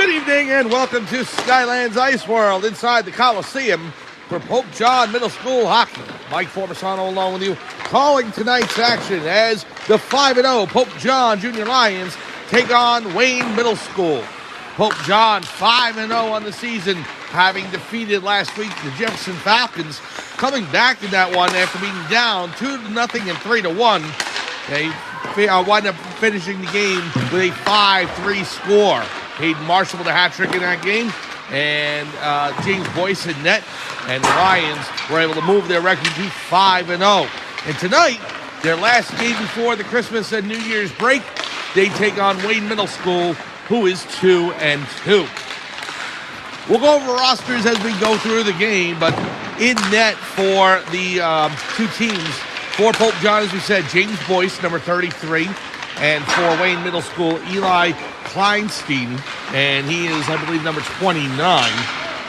Good evening and welcome to Skyland's Ice World inside the Coliseum for Pope John Middle School Hockey. Mike Formisano along with you, calling tonight's action as the 5-0 Pope John Junior Lions take on Wayne Middle School. Pope John 5-0 on the season, having defeated last week the Jefferson Falcons, coming back in that one after being down 2-0 and 3-1. They wind up finishing the game with a 5-3 score. Hayden Marshall with a hat trick in that game, and James Boyce in net, and the Lions were able to move their record to 5-0. And tonight, their last game before the Christmas and New Year's break, they take on Wayne Middle School, who is 2-2. We'll go over rosters as we go through the game, but in net for the two teams, for Pope John, as we said, James Boyce, number 33, and for Wayne Middle School, Eli Kleinstein, and he is, I believe, number 29.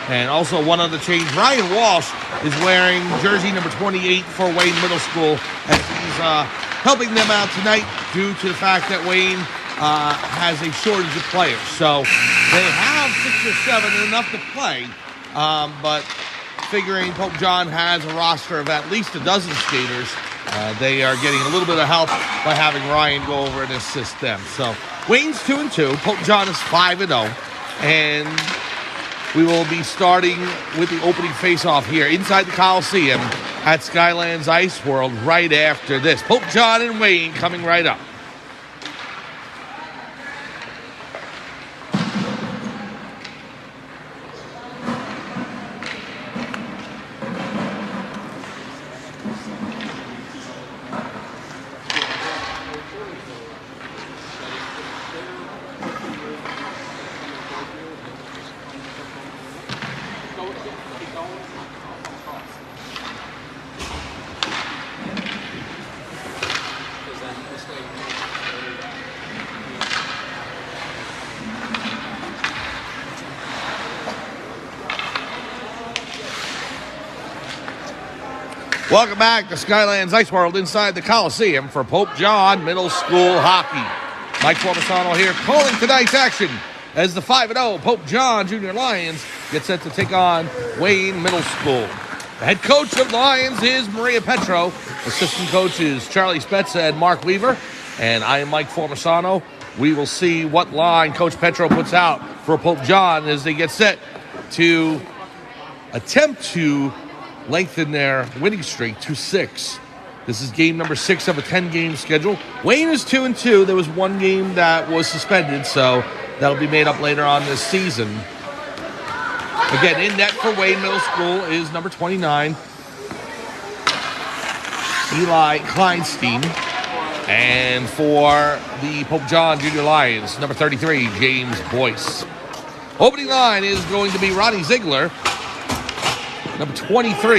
And also one other change, Ryan Walsh is wearing jersey number 28 for Wayne Middle School, as he's helping them out tonight due to the fact that Wayne has a shortage of players. So they have 6 or 7, enough to play, but figuring Pope John has a roster of at least a dozen skaters, they are getting a little bit of help by having Ryan go over and assist them. So Wayne's 2-2, Pope John is 5-0, and we will be starting with the opening face-off here inside the Coliseum at Skyland's Ice World right after this. Pope John and Wayne coming right up. Welcome back to Skyland's Ice World inside the Coliseum for Pope John Middle School Hockey. Mike Formisano here calling tonight's action as the 5-0 Pope John Junior Lions get set to take on Wayne Middle School. The head coach of the Lions is Maria Petro. Assistant coaches Charlie Spezza and Mark Weaver. And I am Mike Formisano. We will see what line Coach Petro puts out for Pope John as they get set to attempt to lengthen their winning streak to 6. This is game number 6 of a 10-game schedule. Wayne is 2-2. There was one game that was suspended, so that'll be made up later on this season. Again, in net for Wayne Middle School is number 29, Eli Kleinstein. And for the Pope John Junior Lions, number 33, James Boyce. Opening line is going to be Ronnie Ziegler, number 23,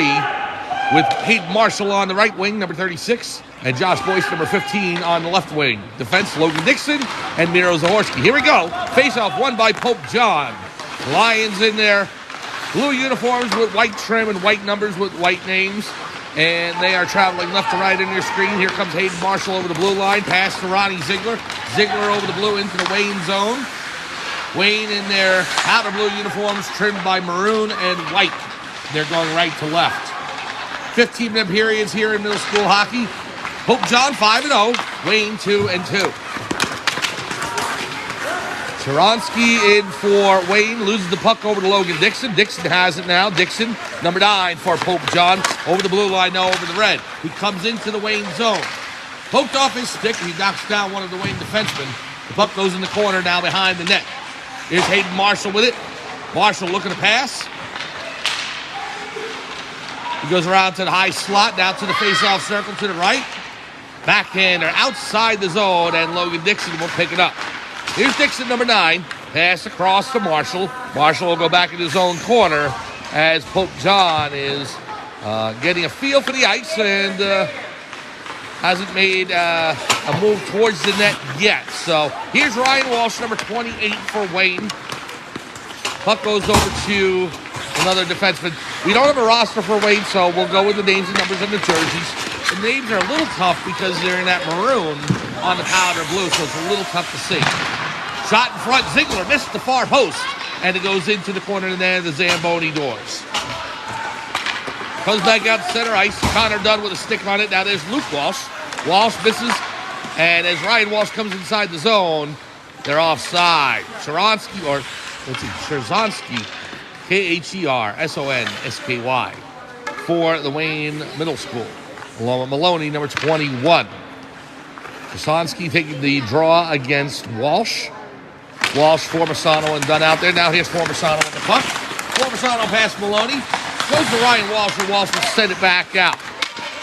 with Hayden Marshall on the right wing, number 36, and Josh Boyce, number 15, on the left wing. Defense, Logan Dixon and Miro Zahorsky. Here we go. Face-off won by Pope John. Lions in their blue uniforms with white trim and white numbers with white names. And they are traveling left to right in your screen. Here comes Hayden Marshall over the blue line. Pass to Ronnie Ziegler. Ziegler over the blue into the Wayne zone. Wayne in their powder blue uniforms trimmed by maroon and white. They're going right to left. 15-minute periods here in middle school hockey. Pope John 5-0, Wayne 2-2. Sharansky in for Wayne, loses the puck over to Logan Dixon. Dixon has it now. Dixon, number 9 for Pope John, over the blue line, now over the red. He comes into the Wayne zone. Poked off his stick, he knocks down one of the Wayne defensemen. The puck goes in the corner now behind the net. Here's Hayden Marshall with it. Marshall looking to pass. He goes around to the high slot, down to the face-off circle to the right. Backhander outside the zone, and Logan Dixon will pick it up. Here's Dixon, number 9. Pass across to Marshall. Marshall will go back in his own corner as Pope John is getting a feel for the ice and hasn't made a move towards the net yet. So here's Ryan Walsh, number 28 for Wayne. Puck goes over to another defenseman. We don't have a roster for Wayne, so we'll go with the names and numbers on the jerseys. The names are a little tough because they're in that maroon on the powder blue, so it's a little tough to see. Shot in front. Ziegler missed the far post. And it goes into the corner and then the Zamboni doors. Comes back out to center ice. Connor Dunn with a stick on it. Now there's Luke Walsh. Walsh misses. And as Ryan Walsh comes inside the zone, they're offside. Chersonsky, Chersonsky, for the Wayne Middle School. Along with Maloney, number 21. Chersonsky taking the draw against Walsh. Walsh, Formisano, and Dunn out there. Now here's Formisano with the puck. Formisano past Maloney. Goes to Ryan Walsh, and Walsh will send it back out.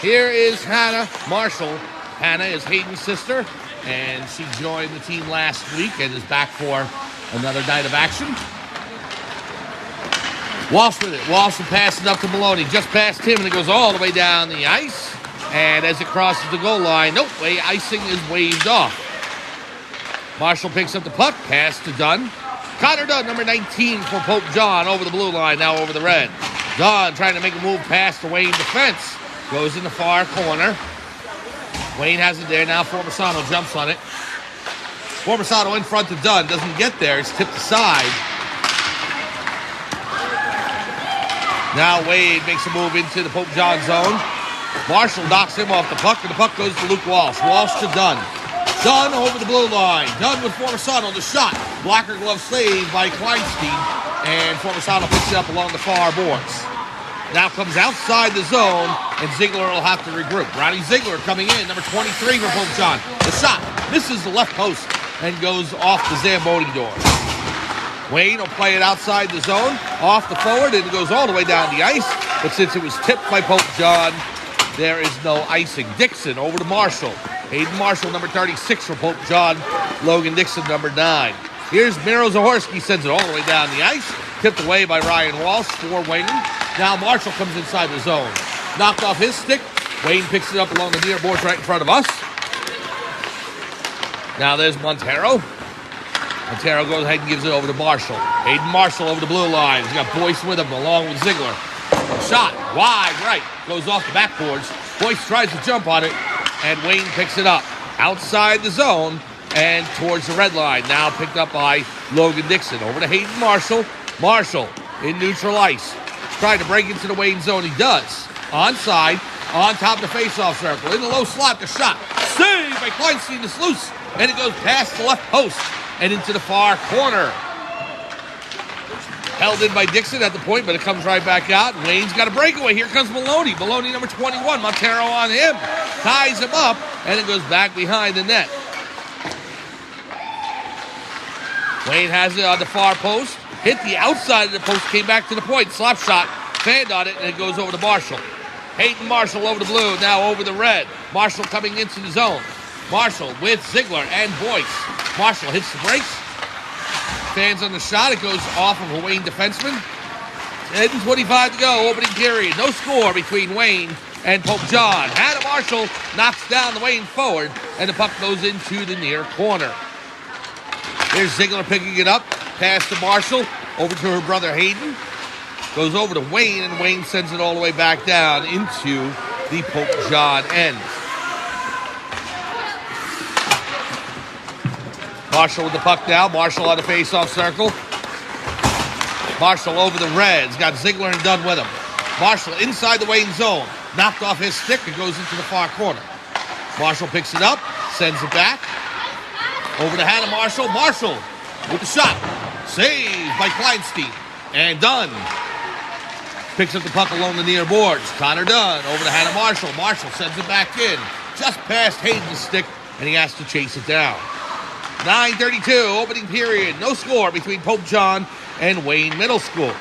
Here is Hannah Marshall. Hannah is Hayden's sister, and she joined the team last week and is back for another night of action. Walsh with it. Walsh will pass it up to Maloney. Just past him, and it goes all the way down the ice. And as it crosses the goal line, icing is waved off. Marshall picks up the puck, pass to Dunn. Connor Dunn, number 19 for Pope John, over the blue line, now over the red. Dunn trying to make a move past the Wayne defense. Goes in the far corner. Wayne has it there. Now Formisano jumps on it. Formisano in front to Dunn. Doesn't get there. It's tipped aside. Now Wade makes a move into the Pope John zone. Marshall knocks him off the puck, and the puck goes to Luke Walsh. Walsh to Dunn. Dunn over the blue line. Dunn with Formisano. The shot. Blocker glove save by Kleinstein. And Formisano picks it up along the far boards. Now comes outside the zone, and Ziegler will have to regroup. Ronnie Ziegler coming in, number 23 for Pope John. The shot misses the left post and goes off the Zamboni door. Wayne will play it outside the zone, off the forward, and it goes all the way down the ice. But since it was tipped by Pope John, there is no icing. Dixon over to Marshall. Hayden Marshall, number 36 for Pope John. Logan Dixon, number 9. Here's Miro Zahorski, sends it all the way down the ice. Tipped away by Ryan Walsh for Wayne. Now Marshall comes inside the zone. Knocked off his stick. Wayne picks it up along the near boards right in front of us. Now there's Montero. Montero goes ahead and gives it over to Marshall. Hayden Marshall over the blue line. He's got Boyce with him along with Ziegler. Shot wide right. Goes off the backboards. Boyce tries to jump on it, and Wayne picks it up outside the zone and towards the red line. Now picked up by Logan Dixon. Over to Hayden Marshall. Marshall in neutral ice. Trying to break into the Wayne zone. He does. Onside. On top of the face-off circle. In the low slot. The shot. Saved by Kleinstein. It's loose. And it goes past the left post and into the far corner. Held in by Dixon at the point, but it comes right back out. Wayne's got a breakaway. Here comes Maloney. Maloney, number 21. Montero on him. Ties him up, and it goes back behind the net. Wayne has it on the far post. Hit the outside of the post, came back to the point. Slap shot, fanned on it, and it goes over to Marshall. Hayden Marshall over the blue, now over the red. Marshall coming into the zone. Marshall with Ziegler and Boyce. Marshall hits the brakes. Fans on the shot. It goes off of a Wayne defenseman. 10:25 to go, opening period. No score between Wayne and Pope John. Hannah Marshall knocks down the Wayne forward, and the puck goes into the near corner. Here's Ziegler picking it up. Pass to Marshall. Over to her brother Hayden. Goes over to Wayne, and Wayne sends it all the way back down into the Pope John end. Marshall with the puck now. Marshall on the face-off circle. Marshall over the Reds. Got Ziegler and Dunn with him. Marshall inside the Wayne zone. Knocked off his stick. It goes into the far corner. Marshall picks it up. Sends it back. Over to Hannah Marshall. Marshall with the shot. Saved by Kleinstein. And Dunn picks up the puck along the near boards. Connor Dunn over to Hannah Marshall. Marshall sends it back in. Just past Hayden's stick, and he has to chase it down. 9:32, opening period. No score between Pope John and Wayne Middle School.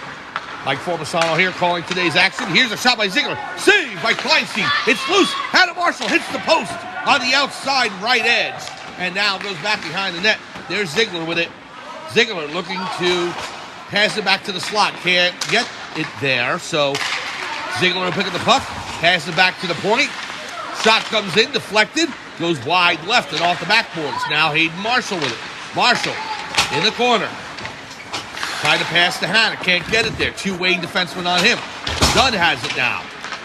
Mike Formisano here calling today's action. Here's a shot by Ziegler. Saved by Kleinstein. It's loose. Hannah Marshall hits the post on the outside right edge. And now goes back behind the net. There's Ziegler with it. Ziegler looking to pass it back to the slot. Can't get it there. So Ziegler will pick up the puck. Pass it back to the point. Shot comes in, deflected. Goes wide left and off the backboards. Now Hayden Marshall with it. Marshall in the corner. Trying to pass to Hannah. Can't get it there. Two Wayne defensemen on him. Dunn has it now.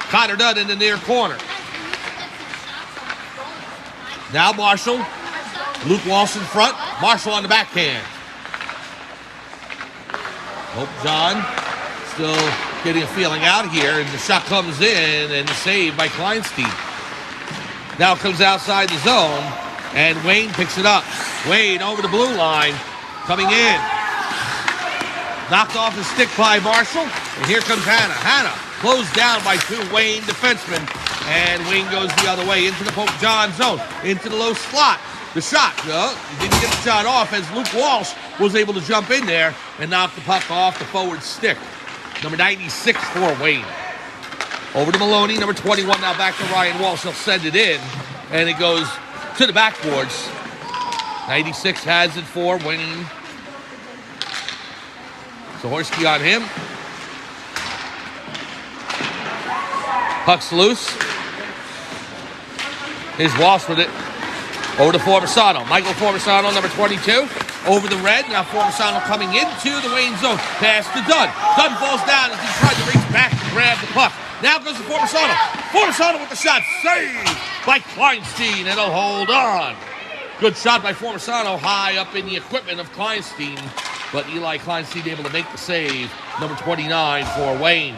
Connor Dunn in the near corner. Now Marshall. Luke Walsh in front. Marshall on the backhand. Hope John still getting a feeling out here, and the shot comes in, and the save by Kleinstein. Now comes outside the zone, and Wayne picks it up. Wayne over the blue line, coming in. Knocked off his stick by Marshall, and here comes Hannah. Hannah closed down by two Wayne defensemen, and Wayne goes the other way into the Pope John zone, into the low slot. The shot, he didn't get the shot off as Luke Walsh was able to jump in there and knock the puck off the forward stick. Number 96 for Wayne. Over to Maloney, number 21, now back to Ryan Walsh. He'll send it in, and it goes to the backboards. 96 has it for Wayne. Zahorsky on him. Puck's loose. Here's Walsh with it. Over to Formisano. Michael Formisano, number 22. Over the red. Now Formisano coming into the Wayne zone. Pass to Dunn. Dunn falls down as he tried to reach back to grab the puck. Now goes to Formisano. Formisano with the shot. Saved by Kleinstein, and he'll hold on. Good shot by Formisano high up in the equipment of Kleinstein. But Eli Kleinstein able to make the save. Number 29 for Wayne.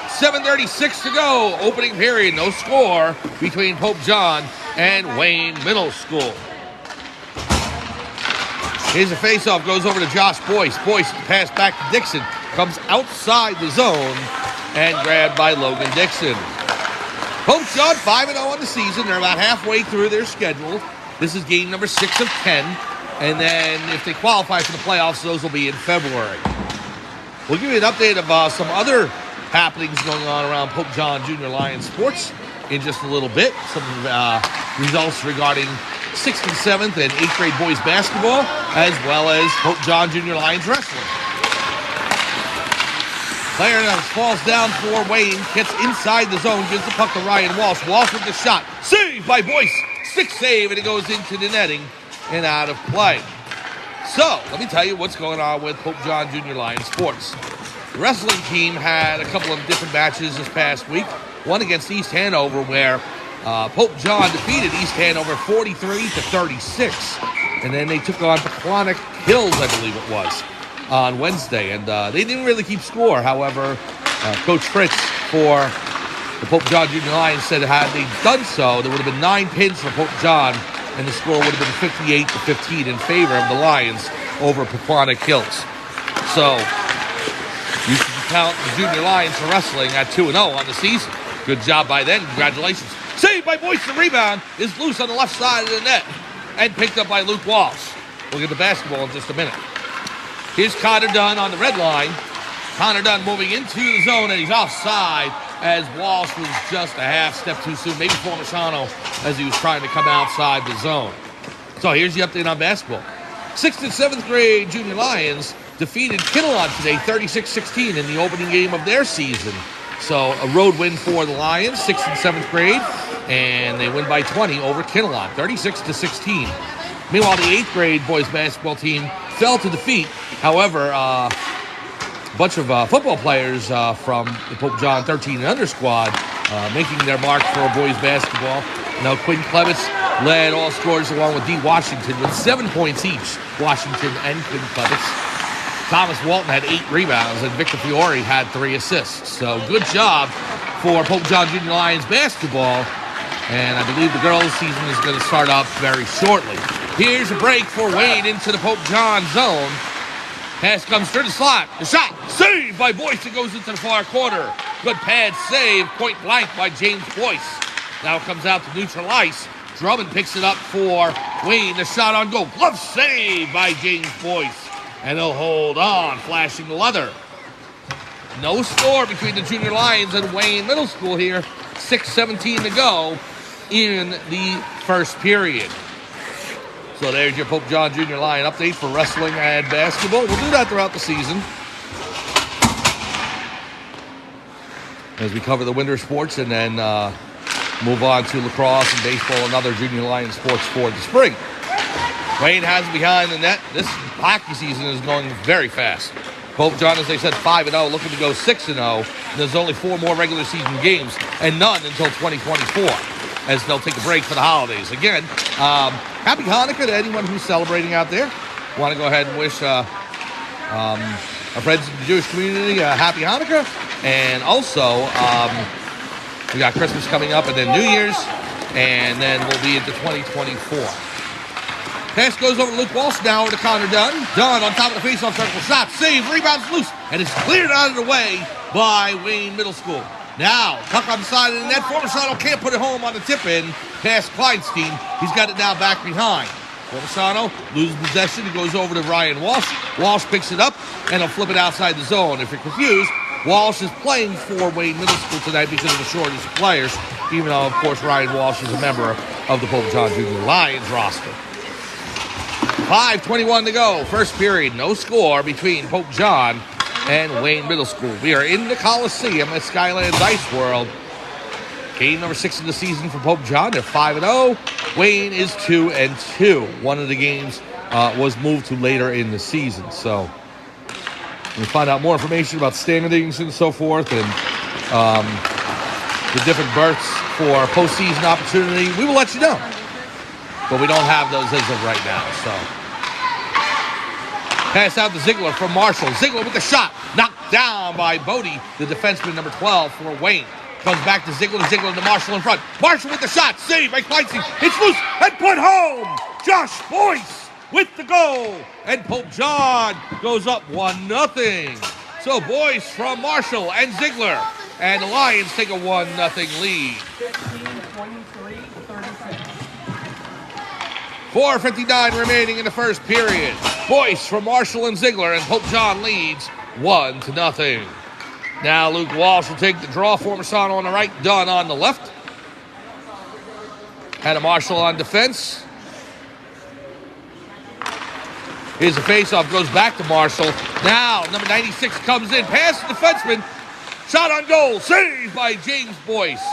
7:36 to go. Opening period. No score between Pope John and Wayne Middle School. Here's a faceoff. Goes over to Josh Boyce. Boyce pass back to Dixon. Comes outside the zone and grabbed by Logan Dixon. Pope John 5-0 on the season. They're about halfway through their schedule. This is game number 6 of 10. And then if they qualify for the playoffs, those will be in February. We'll give you an update of some other happenings going on around Pope John Junior Lions sports in just a little bit. Some results regarding 6th and 7th and 8th grade boys basketball, as well as Pope John Junior Lions wrestling. Player falls down for Wayne, gets inside the zone, gives the puck to Ryan Walsh. Walsh with the shot. Saved by Boyce. Stick save, and it goes into the netting and out of play. So, let me tell you what's going on with Pope John Junior Lions sports. The wrestling team had a couple of different matches this past week. One against East Hanover, where Pope John defeated East Hanover 43-36. And then they took on Pequannock Hills, I believe it was, on Wednesday. And they didn't really keep score. However, Coach Fritz for the Pope John Junior Lions said had they done so, there would have been 9 pins for Pope John, and the score would have been 58-15 in favor of the Lions over Pequannock Hills. So, you can count the Junior Lions for wrestling at 2-0 on the season. Good job by them. Congratulations. Saved by Boyce. The rebound is loose on the left side of the net and picked up by Luke Walsh. We'll get the basketball in just a minute. Here's Connor Dunn on the red line. Connor Dunn moving into the zone, and he's offside as Walsh was just a half step too soon. Maybe Formisano as he was trying to come outside the zone. So here's the update on basketball. 6th and 7th grade Junior Lions defeated Kinnelon today 36-16 in the opening game of their season. So a road win for the Lions, 6th and 7th grade, and they win by 20 over Kinnelon, 36-16. Meanwhile, the 8th grade boys basketball team fell to defeat. However, a bunch of football players from the Pope John 13 and under squad making their mark for boys basketball. Now, Quinn Klevitz led all scorers along with D. Washington with 7 points each. Washington and Quinn Klevitz. Thomas Walton had 8 rebounds, and Victor Fiore had 3 assists. So good job for Pope John Junior Lions basketball. And I believe the girls' season is going to start up very shortly. Here's a break for Wayne into the Pope John zone. Pass comes through the slot. The shot saved by Boyce. It goes into the far corner. Good pad save, point blank by James Boyce. Now it comes out to neutral ice. Drummond picks it up for Wayne. The shot on goal. Glove save by James Boyce. And they'll hold on, flashing the leather. No score between the Junior Lions and Wayne Middle School here. 6:17 to go in the first period. So there's your Pope John Junior Lion update for wrestling and basketball. We'll do that throughout the season as we cover the winter sports and then move on to lacrosse and baseball and other Junior Lion sports for the spring. Wayne has it behind the net. This hockey season is going very fast. Pope John, as they said, 5-0, looking to go 6-0. And there's only 4 more regular season games and none until 2024 as they'll take a break for the holidays. Again, happy Hanukkah to anyone who's celebrating out there. Want to go ahead and wish our friends in the Jewish community, happy Hanukkah. And also, we got Christmas coming up, and then New Year's, and then we'll be into 2024. Pass goes over to Luke Walsh now over to Connor Dunn. Dunn on top of the faceoff circle. Shot, save, rebounds loose, and it's cleared out of the way by Wayne Middle School. Now, tuck on the side of the net. Formisano can't put it home on the tip-in. Pass Kleinstein. He's got it now back behind. Formisano loses possession. It goes over to Ryan Walsh. Walsh picks it up, and he'll flip it outside the zone. If you're confused, Walsh is playing for Wayne Middle School tonight because of the shortest of players, even though, of course, Ryan Walsh is a member of the Pope John Jr. Lions roster. 5:21 to go. First period. No score between Pope John and Wayne Middle School. We are in the Coliseum at Skylands Ice World. Game number 6 of the season for Pope John. They're 5-0. Wayne is 2-2. One of the games was moved to later in the season. So we'll find out more information about standings and so forth, and the different berths for postseason opportunity. We will let you know. But we don't have those as of right now. So pass out to Ziegler from Marshall. Ziegler with the shot. Knocked down by Bodie, the defenseman, number 12 for Wayne. Comes back to Ziegler. Ziegler to Marshall in front. Marshall with the shot. Saved by Kleinstein. It's loose and put home. Josh Boyce with the goal. And Pope John goes up 1-0. So Boyce from Marshall and Ziegler. And the Lions take a 1-0 lead. 4:59 remaining in the first period. Boyce from Marshall and Ziegler, and Pope John leads 1-0. Now Luke Walsh will take the draw. Formisano on the right, Dunn on the left. Had a Marshall on defense. Here's the faceoff, goes back to Marshall. Now number 96 comes in, past the defenseman. Shot on goal, saved by James Boyce.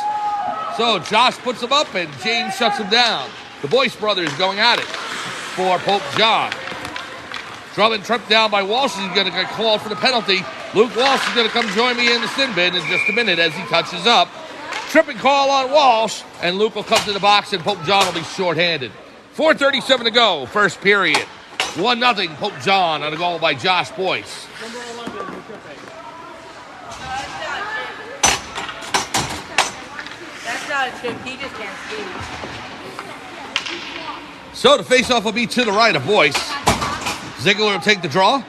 So Josh puts him up and James shuts him down. The Boyce brothers going at it for Pope John. Drummond tripped down by Walsh. He's going to get called for the penalty. Luke Walsh is going to come join me in the sin bin in just a minute as he touches up. Tripping call on Walsh, and Luke will come to the box, and Pope John will be shorthanded. 4:37 to go, first period. 1-0 Pope John on a goal by Josh Boyce. Number 11, you're tripping. That's not a chip. He just can't skate. So the faceoff will be to the right of Boyce. Ziegler will take the draw.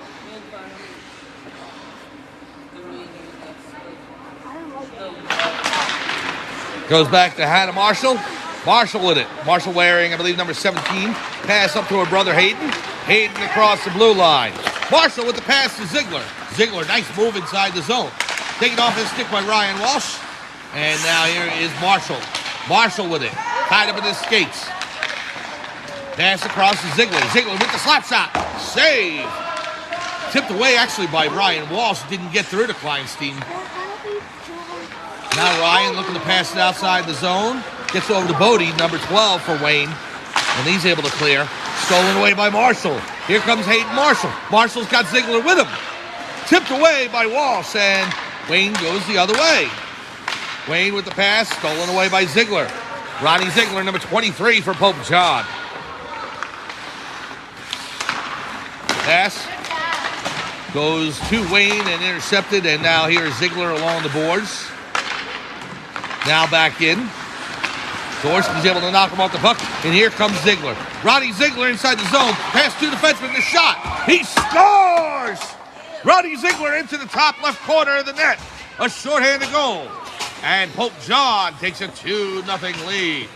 Goes back to Hannah Marshall. Marshall with it. Marshall wearing, I believe, number 17. Pass up to her brother Hayden. Hayden across the blue line. Marshall with the pass to Ziegler. Ziegler, nice move inside the zone. Taken off his stick by Ryan Walsh. And now here is Marshall. Marshall with it. Tied up in his skates. Pass across to Ziegler. Ziegler with the slap shot. Save. Tipped away actually by Ryan Walsh. Didn't get through to Kleinstein. Now Ryan looking to pass it outside the zone. Gets over to Bodie, number 12 for Wayne. And he's able to clear. Stolen away by Marshall. Here comes Hayden Marshall. Marshall's got Ziegler with him. Tipped away by Walsh, and Wayne goes the other way. Wayne with the pass. Stolen away by Ziegler. Ronnie Ziegler, number 23 for Pope John. Pass goes to Wayne and intercepted, and now here's Ziegler along the boards. Now back in. Dorsey's able to knock him off the puck, and here comes Ziegler. Ronnie Ziegler inside the zone. Pass to defenseman, the shot. He scores! Ronnie Ziegler into the top left corner of the net. A shorthanded goal. And Pope John takes a 2-0 lead.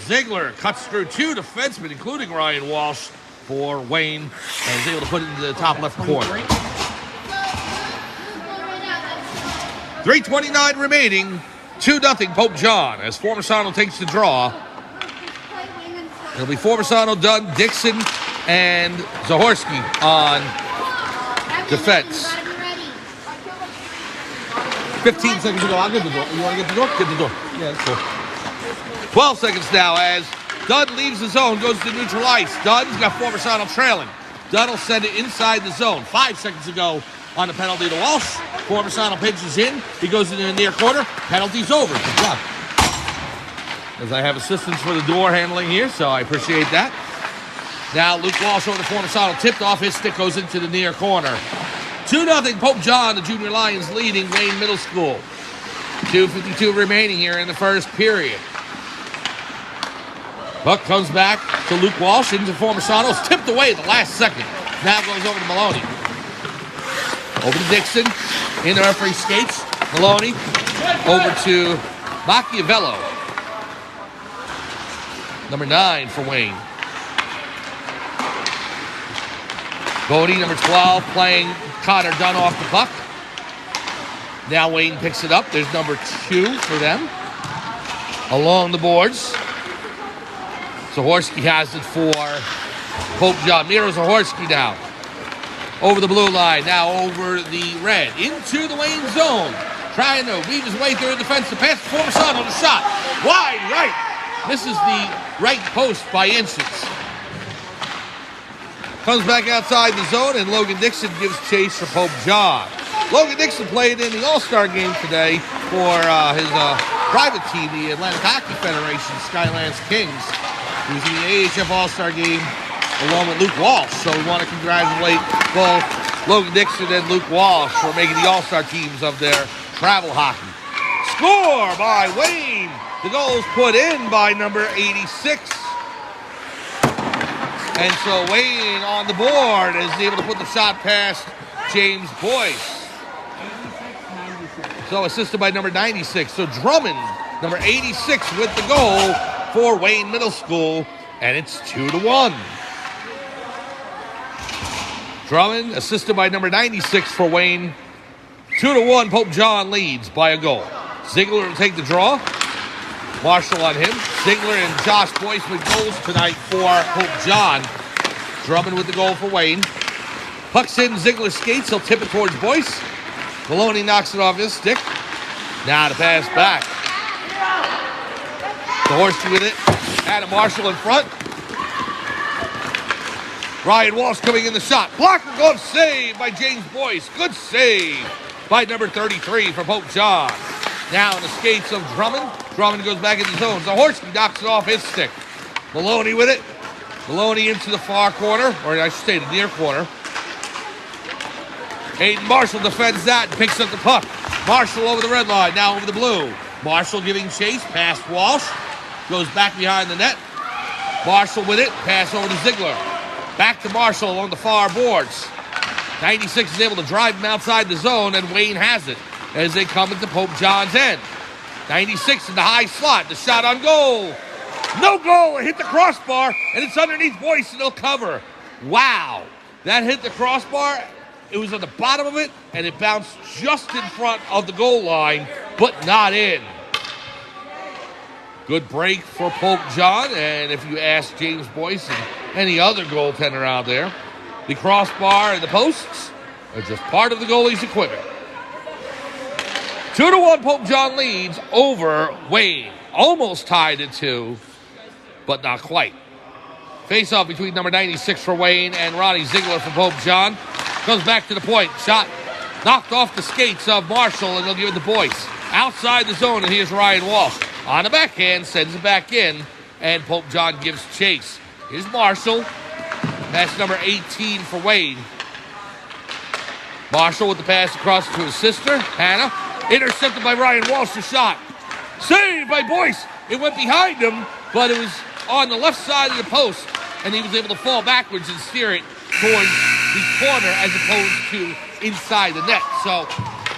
Ziegler cuts through two defensemen, including Ryan Walsh, for Wayne, and is able to put it into the top left corner. 3:29 remaining. 2-0 Pope John as Formisano takes the draw. It'll be Formisano, Dunn, Dixon, and Zahorsky on defense. 15 seconds to go. I'll get the door. You want to get the door? Get the door. Yeah, that's cool. 12 seconds now as Dunn leaves the zone, goes to neutral ice. Dunn's got Formisano trailing. Dunn will send it inside the zone. 5 seconds to go on the penalty to Walsh. Formisano pitches in. He goes into the near corner. Penalty's over. Good job. As I have assistance for the door handling here, so I appreciate that. Now Luke Walsh over to Formisano. Tipped off. His stick goes into the near corner. 2-0 Pope John, the Junior Lions leading Wayne Middle School. 2:52 remaining here in the first period. Puck comes back to Luke Walsh into Formasano. It's tipped away at the last second. Now goes over to Maloney. Over to Dixon. In the referee skates. Maloney over to Machiavello. Number 9 for Wayne. Bodie, number 12, playing Connor Dunn off the puck. Now Wayne picks it up. There's number 2 for them. Along the boards. Zahorsky has it for Pope John. Miro Zahorsky now. Over the blue line. Now over the red. Into the Wayne zone. Trying to weave his way through the defense. The pass to Formasano. The shot. Wide right. Misses the right post by inches. Comes back outside the zone, and Logan Dixon gives chase for Pope John. Logan Dixon played in the All-Star game today for his private team, the Atlantic Hockey Federation, Skylands Kings. He was in the AHF All-Star game along with Luke Walsh. So we want to congratulate both Logan Dixon and Luke Walsh for making the All-Star teams of their travel hockey. Score by Wayne. The goal is put in by number 86. And so Wayne on the board is able to put the shot past James Boyce. So assisted by number 96. So Drummond, number 86, with the goal for Wayne Middle School. And it's 2-1. Drummond assisted by number 96 for Wayne. 2-1, Pope John leads by a goal. Ziegler will take the draw. Marshall on him. Ziegler and Josh Boyce with goals tonight for Pope John. Drummond with the goal for Wayne. Puck's in, Ziegler skates. He'll tip it towards Boyce. Maloney knocks it off his stick. Now to pass back. Zahorsky with it. Adam Marshall in front. Ryan Walsh coming in the shot. Blocker glove save by James Boyce. Good save by number 33 for Pope John. Now in the skates of Drummond. Drummond goes back in the zone. Zahorsky knocks it off his stick. Maloney with it. Maloney into the far corner, or I should say the near corner. Aiden Marshall defends that and picks up the puck. Marshall over the red line, now over the blue. Marshall giving chase, past Walsh. Goes back behind the net. Marshall with it, pass over to Ziegler. Back to Marshall along the far boards. 96 is able to drive him outside the zone, and Wayne has it as they come into Pope John's end. 96 in the high slot. The shot on goal. No goal. It hit the crossbar, and it's underneath Boyce, and they'll cover. Wow. That hit the crossbar. It was on the bottom of it, and it bounced just in front of the goal line, but not in. Good break for Pope John, and if you ask James Boyce and any other goaltender out there, the crossbar and the posts are just part of the goalie's equipment. 2-1, Pope John leads over Wayne. Almost tied at 2, but not quite. Face-off between number 96 for Wayne and Ronnie Ziegler for Pope John. Comes back to the point. Shot knocked off the skates of Marshall, and they'll give it to Boyce. Outside the zone, and here's Ryan Walsh. On the backhand, sends it back in, and Pope John gives chase. Here's Marshall. That's number 18 for Wayne. Marshall with the pass across to his sister, Hannah. Intercepted by Ryan Walsh, the shot. Saved by Boyce. It went behind him, but it was on the left side of the post, and he was able to fall backwards and steer it towards the corner as opposed to inside the net. So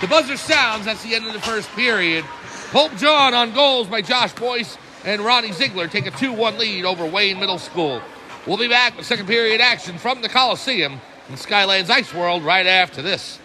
the buzzer sounds. That's the end of the first period. Pope John on goals by Josh Boyce and Ronnie Ziegler take a 2-1 lead over Wayne Middle School. We'll be back with second period action from the Coliseum in Skylands Ice World right after this.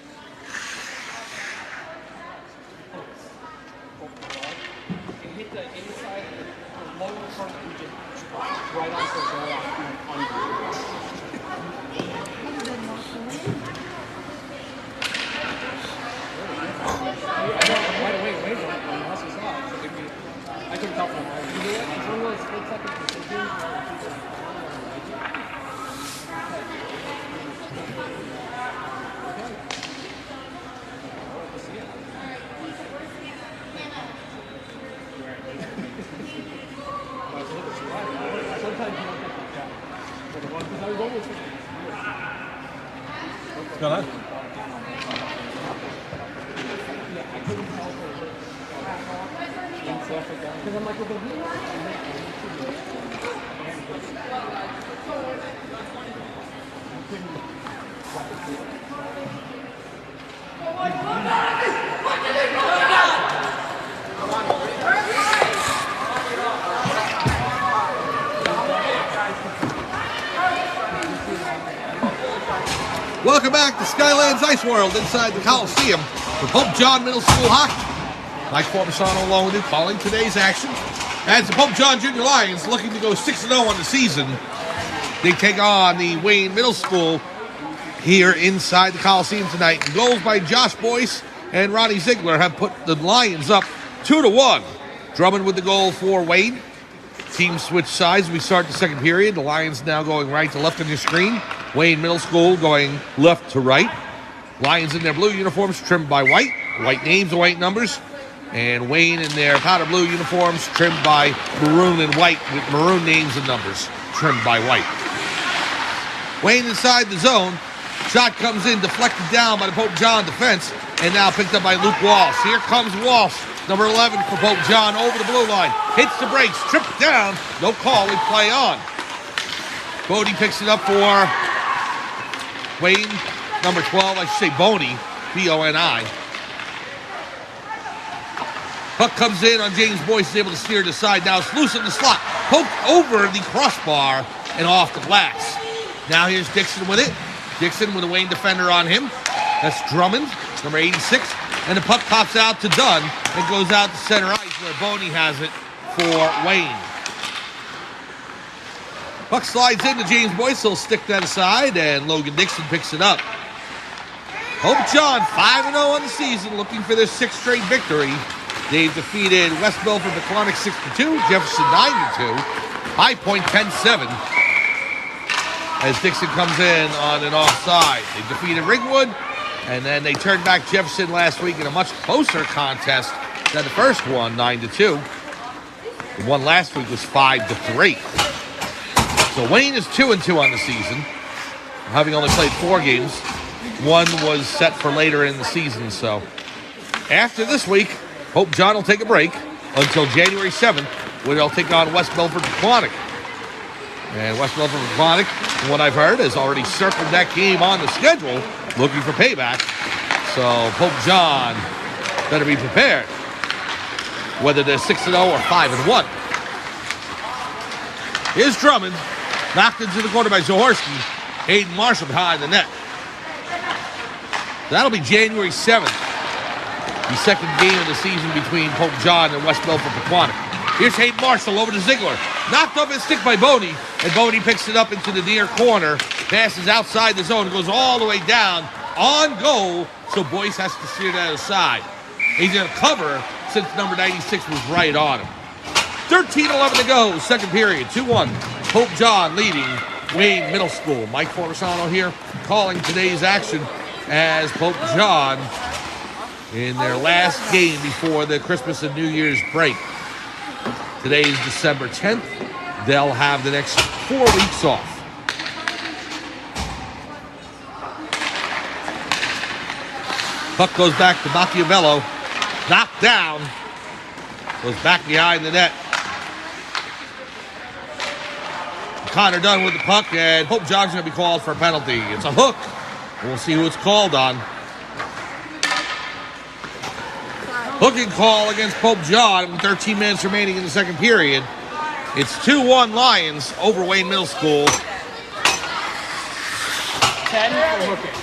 What's going on? Welcome back to Skylands Ice World inside the Coliseum for Pope John Middle School Hockey. Mike Formisano along with you, calling today's action. As the Pope John Junior Lions looking to go 6-0 on the season, they take on the Wayne Middle School here inside the Coliseum tonight. And goals by Josh Boyce and Ronnie Ziegler have put the Lions up 2-1. Drummond with the goal for Wayne. Team switch sides. We start the second period. The Lions now going right to left on your screen. Wayne Middle School going left to right. Lions in their blue uniforms trimmed by white. White names and white numbers. And Wayne in their powder blue uniforms trimmed by maroon and white with maroon names and numbers trimmed by white. Wayne inside the zone. Shot comes in, deflected down by the Pope John defense, and now picked up by Luke Walsh. Here comes Walsh, number 11 for Pope John, over the blue line. Hits the brakes, tripped down. No call, we play on. Bodie picks it up for Wayne, number 12, I should say Boney, B-O-N-I. Puck comes in on James Boyce, is able to steer to the side. Now it's loose in the slot. Poked over the crossbar and off the glass. Now here's Dixon with it. Dixon with a Wayne defender on him. That's Drummond, number 86. And the puck pops out to Dunn and goes out to center ice where Boney has it for Wayne. Puck slides into James Boyce. He'll stick that aside, and Logan Dixon picks it up. Pope John 5-0 on the season, looking for their 6th straight victory. They've defeated West Milford McCormick 6-2, Jefferson 9-2, High Point 10-7. As Dixon comes in on an offside. They defeated Ringwood, and then they turned back Jefferson last week in a much closer contest than the first one, 9-2. The one last week was 5-3. So Wayne is 2-2 on the season, having only played 4 games. One was set for later in the season, so after this week, Pope John will take a break until January 7th, where they'll take on West Milford McCormick. And West Milford McCormick, from what I've heard, has already circled that game on the schedule, looking for payback. So Pope John better be prepared, whether they're 6-0 or 5-1. Here's Drummond, knocked into the corner by Zahorsky. Hayden Marshall behind the net. That'll be January 7th. The second game of the season between Pope John and West Milford McCormick. Here's Hayden Marshall over to Ziegler. Knocked off his stick by Boney, and Boney picks it up into the near corner. Passes outside the zone, goes all the way down on goal, so Boyce has to steer that aside. He's going to cover since number 96 was right on him. 13-11 to go, second period, 2-1. Pope John leading Wayne Middle School. Mike Formisano here calling today's action as Pope John in their last game before the Christmas and New Year's break. Today is December 10th. They'll have the next 4 weeks off. Puck goes back to Machiavello. Knocked down. Goes back behind the net. Connor Dunn with the puck, and Pope John's going to be called for a penalty. It's a hook. We'll see who it's called on. Hooking call against Pope John with 13 minutes remaining in the second period. It's 2-1 Lions over Wayne Middle School. 10 for hooking.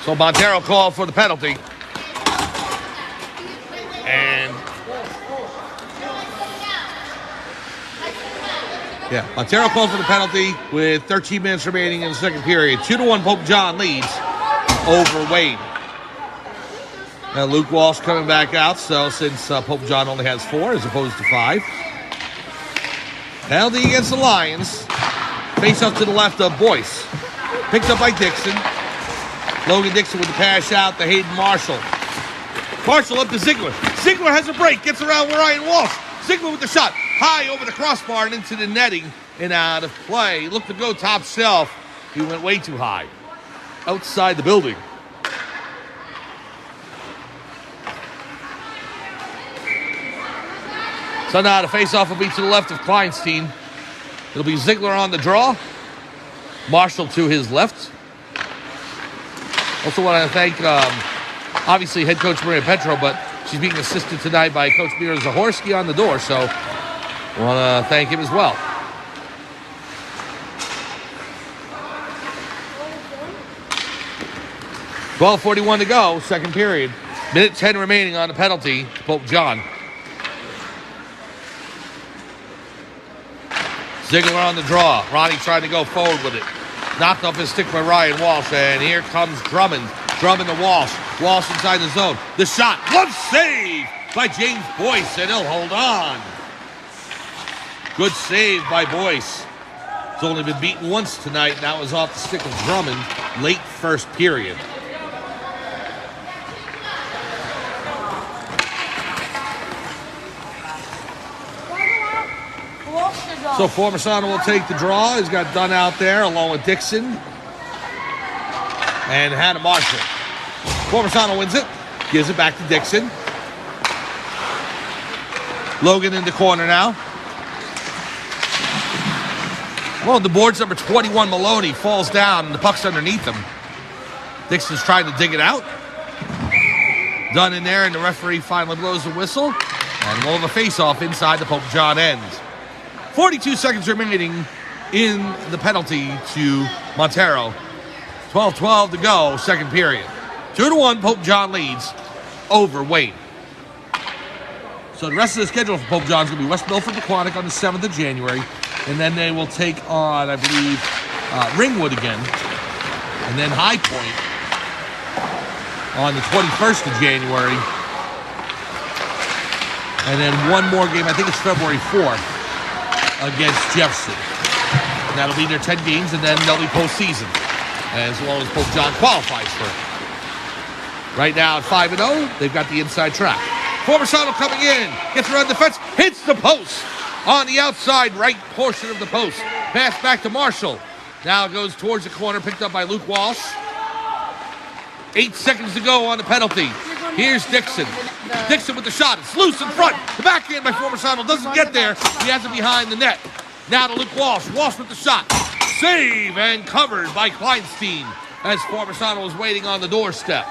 So Montero called for the penalty. And yeah, Montero called for the penalty with 13 minutes remaining in the second period. 2-1 Pope John leads over Wayne. Now Luke Walsh coming back out, so since Pope John only has 4 as opposed to 5. Penalty against the Lions. Face up to the left of Boyce. Picked up by Dixon. Logan Dixon with the pass out to Hayden Marshall. Marshall up to Ziegler. Ziegler has a break, gets around Ryan Walsh. Ziegler with the shot. High over the crossbar and into the netting and out of play. He looked to go top shelf. He went way too high. Outside the building. So now the face-off will be to the left of Kleinstein. It'll be Ziegler on the draw. Marshall to his left. Also want to thank, obviously, head coach Maria Petro, but she's being assisted tonight by Coach Mira Zahorsky on the door, so I want to thank him as well. .12:41 to go, second period. Minute 10 remaining on the penalty to Pope John. Ziegler on the draw. Ronnie trying to go forward with it. Knocked off his stick by Ryan Walsh, and here comes Drummond. Drummond to Walsh. Walsh inside the zone. The shot. Glove save by James Boyce, and he'll hold on. Good save by Boyce. He's only been beaten once tonight, and that was off the stick of Drummond late first period. So Formosanto will take the draw. He's got Dunn out there along with Dixon and Hannah Marshall. Formosanto wins it. Gives it back to Dixon. Logan in the corner now. Well, the board's number 21, Maloney, falls down and the puck's underneath him. Dixon's trying to dig it out. Dunn in there, and the referee finally blows the whistle. And we'll have a face-off inside the Pope John end. 42 seconds remaining in the penalty to Montero. 12:12 to go, second period. 2-1, Pope John leads over Wayne. So the rest of the schedule for Pope John's going to be West Milford Aquatic on the 7th of January. And then they will take on, I believe, Ringwood again. And then High Point on the 21st of January. And then one more game, I think it's February 4th. Against Jefferson. And that'll be their 10 games, and then they'll be postseason, as long as Pope John qualifies for it. Right now at 5-0, they've got the inside track. Formosanto coming in, gets around defense, hits the post on the outside right portion of the post. Pass back to Marshall. Now it goes towards the corner, picked up by Luke Walsh. 8 seconds to go on the penalty. Here's Dixon. Dixon with the shot. It's loose in front. The backhand by Formosanto doesn't get there. He has it behind the net. Now to Luke Walsh. Walsh with the shot. Save and covered by Kleinstein as Formosanto was waiting on the doorstep.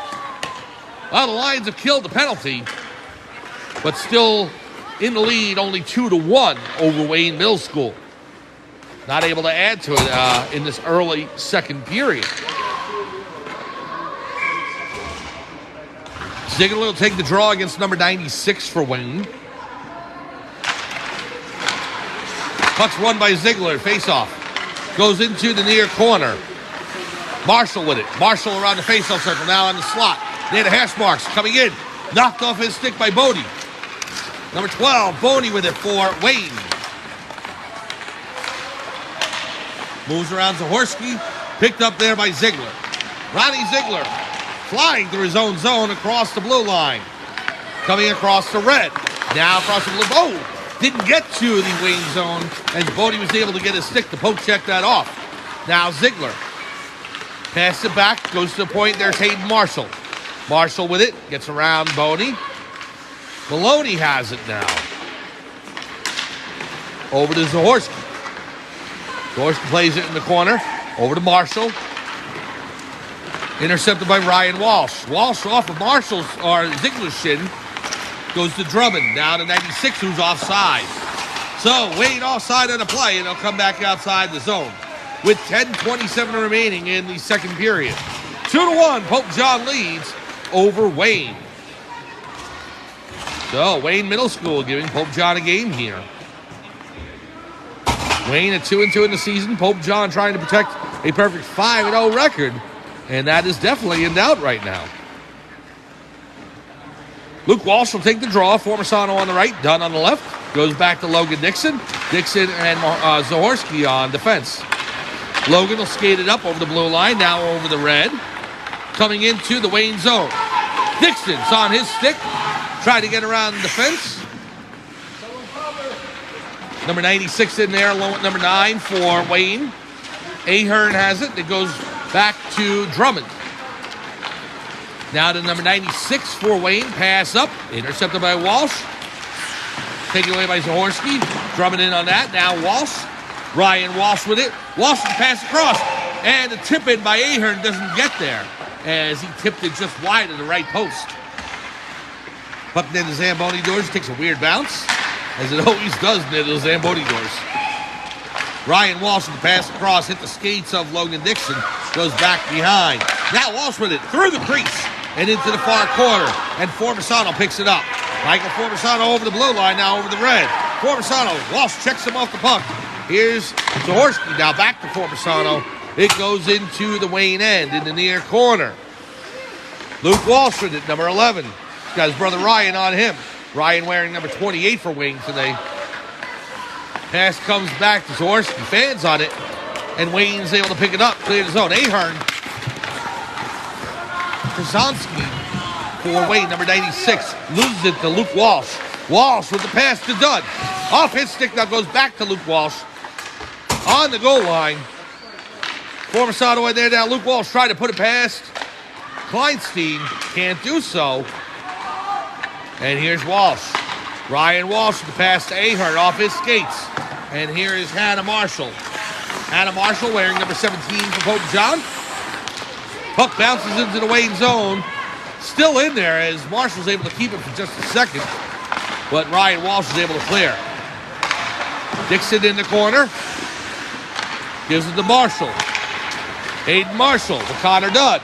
Well, the Lions have killed the penalty, but still in the lead, only 2-1 over Wayne Middle School. Not able to add to it in this early second period. Ziegler will take the draw against number 96 for Wayne. Puck's won by Ziegler. Face-off. Goes into the near corner. Marshall with it. Marshall around the face-off circle. Now on the slot. Near the hash marks. Coming in. Knocked off his stick by Bodie. Number 12, Boney with it for Wayne. Moves around Zahorsky. Picked up there by Ziegler. Ronnie Ziegler. Flying through his own zone across the blue line. Coming across the red. Now across the blue. Oh! Didn't get to the Wayne zone as Bodie was able to get his stick to poke check that off. Now Ziegler. Pass it back. Goes to the point. There's Hayden Marshall. Marshall with it. Gets around Boney. Maloney has it now. Over to Zahorsky. Zahorsky plays it in the corner. Over to Marshall. Intercepted by Ryan Walsh. Walsh off of Marshall's or Ziegler's shin. Goes to Drummond. Now to 96, who's offside. So Wayne offside on the play, and they'll come back outside the zone. With 10:27 remaining in the second period. 2-1, Pope John leads over Wayne. So Wayne Middle School giving Pope John a game here. Wayne at 2-2 in the season. Pope John trying to protect a perfect 5-0 record. And that is definitely in doubt right now. Luke Walsh will take the draw. Formosanto on the right. Dunn on the left. Goes back to Logan Dixon. Dixon and Zahorsky on defense. Logan will skate it up over the blue line. Now over the red. Coming into the Wayne zone. Dixon's on his stick. Trying to get around the fence. Number 96 in there along with number 9 for Wayne. Ahern has it. It goes back to Drummond. Now to number 96 for Wayne. Pass up. Intercepted by Walsh. taken away by Zahorsky. Drumming in on that. Now Walsh. Ryan Walsh with it. Walsh with the pass across. And the tip in by Ahern doesn't get there as he tipped it just wide of the right post. Puck near the Zamboni doors. Takes a weird bounce, as it always does near the Zamboni doors. Ryan Walsh with the pass across. Hit the skates of Logan Dixon. Goes back behind. Now Walsh with it through the crease and into the far corner. And Formisano picks it up. Michael Formisano over the blue line, now over the red. Formisano, Walsh checks him off the puck. Here's Zahorsky, now back to Formisano. It goes into the Wayne end in the near corner. Luke Walsh with it, number 11. He's got his brother Ryan on him. Ryan wearing number 28 for Wayne today. Pass comes back to Zahorsky, fans on it. And Wayne's able to pick it up, clear the zone. Ahern. Krasinski for Wayne, number 96. Loses it to Luke Walsh. Walsh with the pass to Dunn. Off his stick, now goes back to Luke Walsh. On the goal line. Formisano in there now. Luke Walsh tried to put it past Kleinstein. Can't do so. And here's Walsh. Ryan Walsh with the pass to Ahern off his skates. And here is Hannah Marshall. Hannah Marshall wearing number 17 for Pope John. Puck bounces into the Wayne zone. Still in there as Marshall's able to keep it for just a second. But Ryan Walsh is able to clear. Dixon in the corner. Gives it to Marshall. Hayden Marshall to Connor Dunn.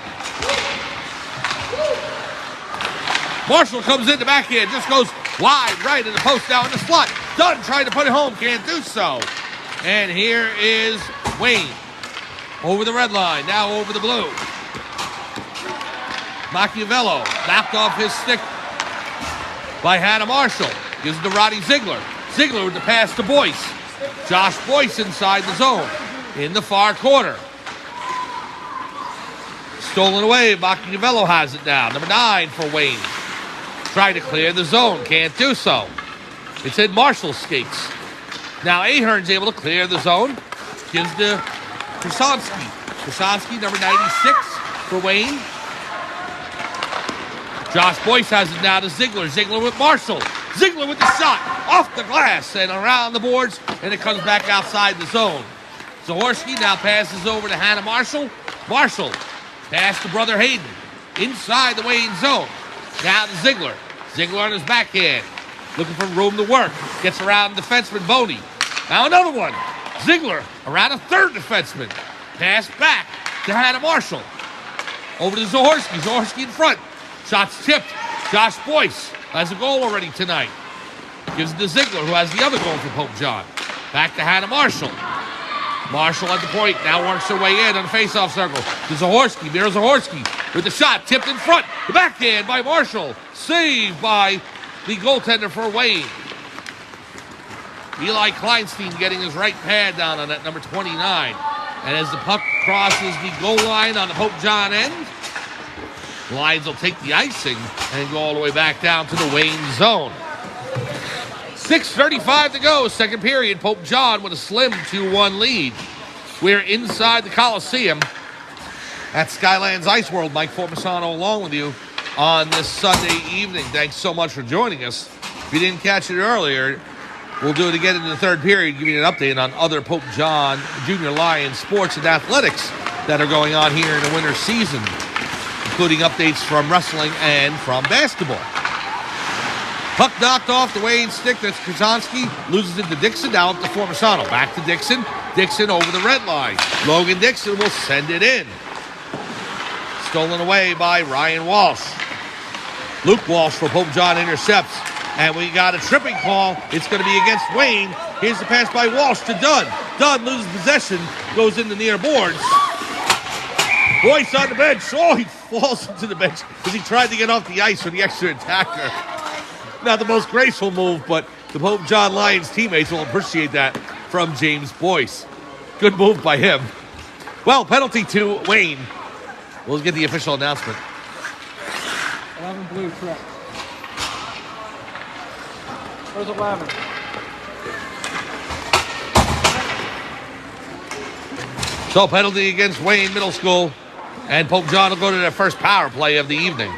Marshall comes in the backhand. Just goes wide right in the post now in the slot. Dunn trying to put it home. Can't do so. And here is Wayne. Over the red line. Now over the blue. Machiavello knocked off his stick by Hannah Marshall. Gives it to Roddy Ziegler. Ziegler with the pass to Boyce. Josh Boyce inside the zone. In the far corner. Stolen away. Machiavello has it now. Number 9 for Wayne. Trying to clear the zone. Can't do so. It's in Marshall's skates. Now Ahern's able to clear the zone. Gives to Krasinski. Krasinski, number 96 for Wayne. Josh Boyce has it now to Ziegler. Ziegler with Marshall. Ziegler with the shot. Off the glass and around the boards. And it comes back outside the zone. Zahorsky now passes over to Hannah Marshall. Marshall pass to brother Hayden. Inside the Wayne zone. Now to Ziegler. Ziegler on his backhand. Looking for room to work. Gets around defenseman Boney. Now another one. Ziegler around a third defenseman. Pass back to Hannah Marshall. Over to Zahorsky. Zahorsky in front. Shots tipped. Josh Boyce has a goal already tonight. Gives it to Ziegler, who has the other goal for Pope John. Back to Hannah Marshall. Marshall at the point. Now works her way in on the faceoff circle. To Zahorsky. Mira Zahorsky with the shot. Tipped in front. The backhand by Marshall. Saved by the goaltender for Wayne. Eli Kleinstein getting his right pad down on that number 29. And as the puck crosses the goal line on the Pope John end, Lions will take the icing and go all the way back down to the Wayne zone. 6:35 to go, second period. Pope John with a slim 2-1 lead. We're inside the Coliseum at Skylands Ice World. Mike Formisano along with you on this Sunday evening. Thanks so much for joining us. If you didn't catch it earlier, we'll do it again in the third period, giving you an update on other Pope John Junior Lions sports and athletics that are going on here in the winter season, including updates from wrestling and from basketball. Puck knocked off the Wayne stick. That's Krasinski. Loses it to Dixon. Now up to Formisano. Back to Dixon. Dixon over the red line. Logan Dixon will send it in. Stolen away by Ryan Walsh. Luke Walsh for Pope John intercepts. And we got a tripping call. It's going to be against Wayne. Here's the pass by Walsh to Dunn. Dunn loses possession. Goes in the near boards. Boyce on the bench. Oh, he falls into the bench because he tried to get off the ice for the extra attacker. Not the most graceful move, but the Pope John Lions teammates will appreciate that from James Boyce. Good move by him. Well, penalty to Wayne. We'll get the official announcement. 11 blue, correct. Where's 11? So penalty against Wayne Middle School. And Pope John will go to their first power play of the evening.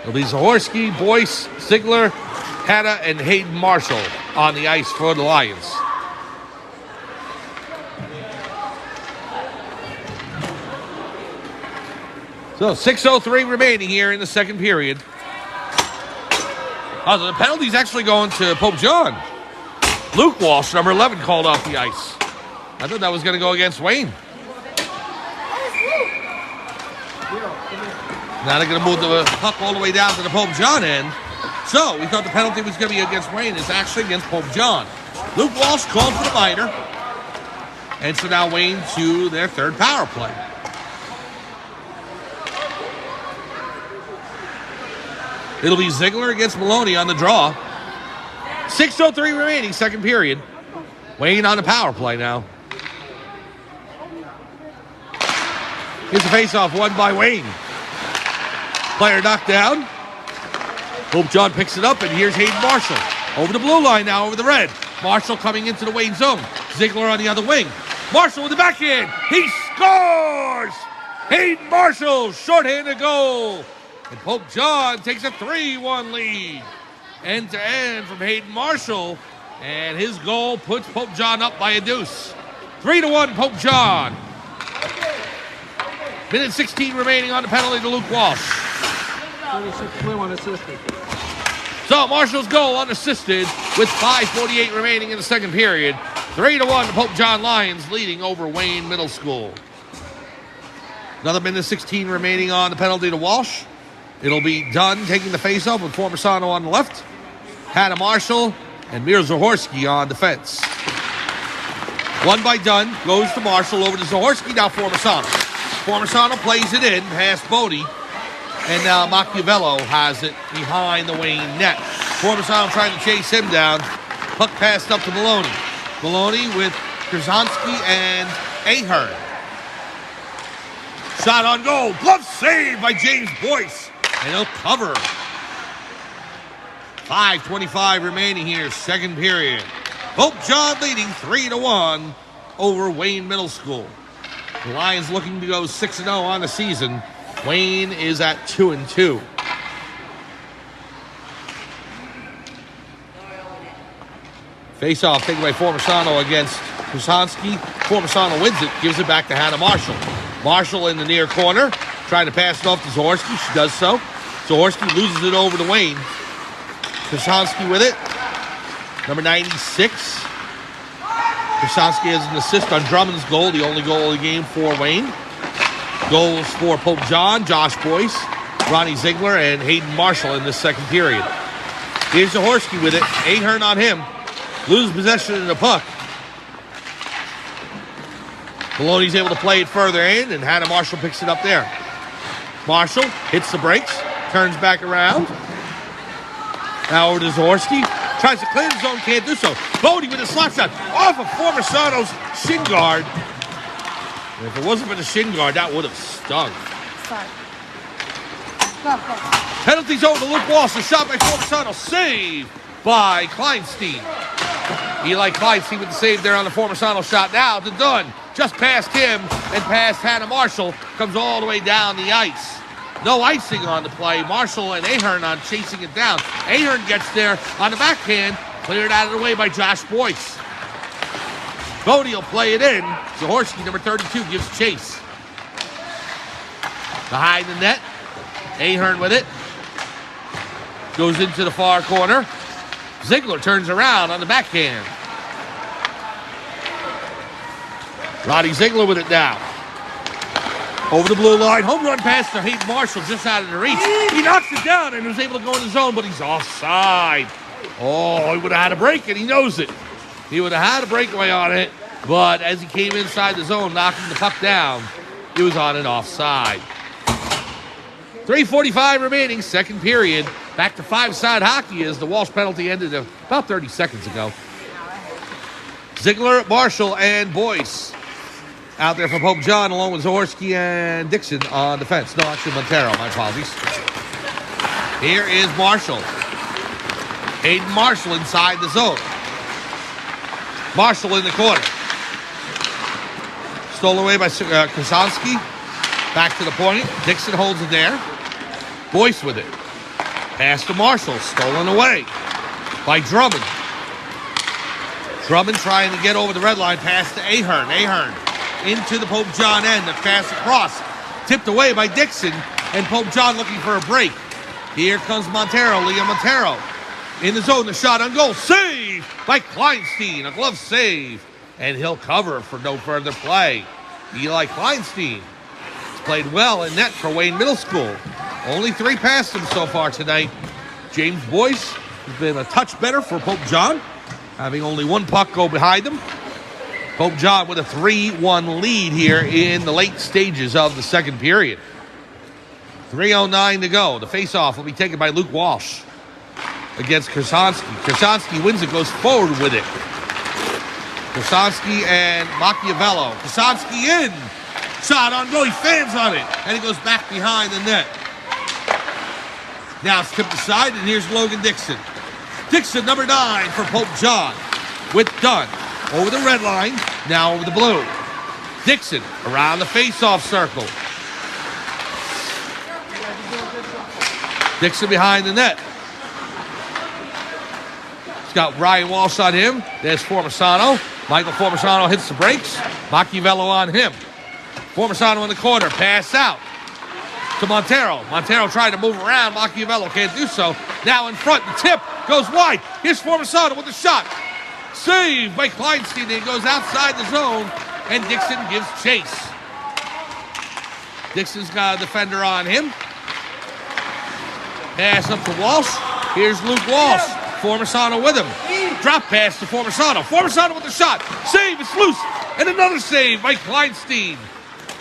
It'll be Zahorsky, Boyce, Ziegler, Hannah and Hayden Marshall on the ice for the Lions. So 6:03 remaining here in the second period. Oh, the penalty's actually going to Pope John. Luke Walsh, number 11, called off the ice. I thought that was going to go against Wayne. Now they're going to move the puck all the way down to the Pope John end. So we thought the penalty was going to be against Wayne. It's actually against Pope John. Luke Walsh called for the minor. And so now Wayne to their third power play. It'll be Ziegler against Maloney on the draw. 6:03 remaining, second period. Wayne on the power play now. Here's the faceoff won by Wayne. Player knocked down. Pope John picks it up, and here's Hayden Marshall. Over the blue line now, over the red. Marshall coming into the Wayne zone. Ziegler on the other wing. Marshall with the backhand. He scores! Hayden Marshall, shorthanded goal. And Pope John takes a 3-1 lead. End to end from Hayden Marshall. And his goal puts Pope John up by a deuce. 3-1 Pope John. Minute 16 remaining on the penalty to Luke Walsh. 36 blue unassisted. So Marshall's goal unassisted with 5:48 remaining in the second period. 3-1 Pope John Lions leading over Wayne Middle School. Another minute 16 remaining on the penalty to Walsh. It'll be Dunn taking the faceoff with Formersano on the left. Hannah Marshall and Mir Zahorsky on defense. Won by Dunn, goes to Marshall, over to Zahorsky, now Formersano. Formersano plays it in, past Bodie, and now Machiavello has it behind the Wayne net. Formersano trying to chase him down. Puck passed up to Maloney. Maloney with Krasinski and Ahern. Shot on goal, glove save by James Boyce. And he'll cover. 5:25 remaining here, second period. Pope John leading 3-1 over Wayne Middle School. The Lions looking to go 6-0 on the season. Wayne is at 2-2. Face-off taken by Formersano against Krasinski. Formersano wins it, gives it back to Hannah Marshall. Marshall in the near corner, trying to pass it off to Zahorsky. She does so. Zahorsky loses it over to Wayne. Krasinski with it. Number 96. Krasinski has an assist on Drummond's goal, the only goal of the game for Wayne. Goals for Pope John, Josh Boyce, Ronnie Ziegler, and Hayden Marshall in this second period. Here's Zahorsky with it. Ahern on him. Loses possession of the puck. Maloney's able to play it further in, and Hannah Marshall picks it up there. Marshall hits the brakes, turns back around. Now over to Zahorsky. Tries to clear the zone, can't do so. Bodie with a slap shot off of Formersano's shin guard. And if it wasn't for the shin guard, that would have stung. Penalties over to Luke Walsh. A shot by Formersano. Save by Kleinstein. Eli Kleinstein with the save there on the Formersano shot. Now to Dunn. Just past him and past Hannah Marshall. Comes all the way down the ice. No icing on the play. Marshall and Ahern on chasing it down. Ahern gets there on the backhand. Cleared out of the way by Josh Boyce. Bodie will play it in. Zahorsky, number 32, gives chase. Behind the net. Ahern with it. Goes into the far corner. Ziegler turns around on the backhand. Ronnie Ziegler with it now. Over the blue line. Home run pass to Hayden Marshall just out of the reach. He knocks it down and was able to go in the zone, but he's offside. Oh, he would have had a break, and he knows it. He would have had a breakaway on it, but as he came inside the zone, knocking the puck down, he was on an offside. 3:45 remaining, second period. Back to five-side hockey as the Walsh penalty ended about 30 seconds ago. Ziegler, Marshall, and Boyce out there for Pope John, along with Zahorsky and Dixon on defense. No, actually Montero, my apologies. Here is Marshall. Hayden Marshall inside the zone. Marshall in the corner. Stolen away by Krasinski. Back to the point. Dixon holds it there. Boyce with it. Pass to Marshall. Stolen away. by Drummond. Drummond trying to get over the red line, pass to Ahern. Ahern into the Pope John end, a pass across. Tipped away by Dixon, and Pope John looking for a break. Here comes Montero, Liam Montero. In the zone, the shot on goal. Save by Kleinstein, a glove save. And he'll cover for no further play. Eli Kleinstein has played well in net for Wayne Middle School. Only 3 past him so far tonight. James Boyce has been a touch better for Pope John, having only 1 puck go behind him. Pope John with a 3-1 lead here in the late stages of the second period. 3:09 to go. The faceoff will be taken by Luke Walsh against Krasansky. Krasansky wins it, goes forward with it. Krasansky and Machiavello. Krasansky in. Shot on goal. He fans on it. And he goes back behind the net. Now it's tipped aside, and here's Logan Dixon. Dixon, number 9 for Pope John. With Dunn. Over the red line. Now over the blue. Dixon around the face-off circle. Dixon behind the net. He's got Ryan Walsh on him. There's Formisano. Michael Formisano hits the brakes. Machiavello on him. Formisano in the corner. Pass out to Montero. Montero trying to move around. Machiavello can't do so. Now in front. The tip goes wide. Here's Formisano with the shot. Saved by Kleinstein. He goes outside the zone. And Dixon gives chase. Dixon's got a defender on him. Pass up to Walsh. Here's Luke Walsh. Formisano with him. Drop pass to Formisano. Formisano with the shot. Save. It's loose. And another save by Kleinstein.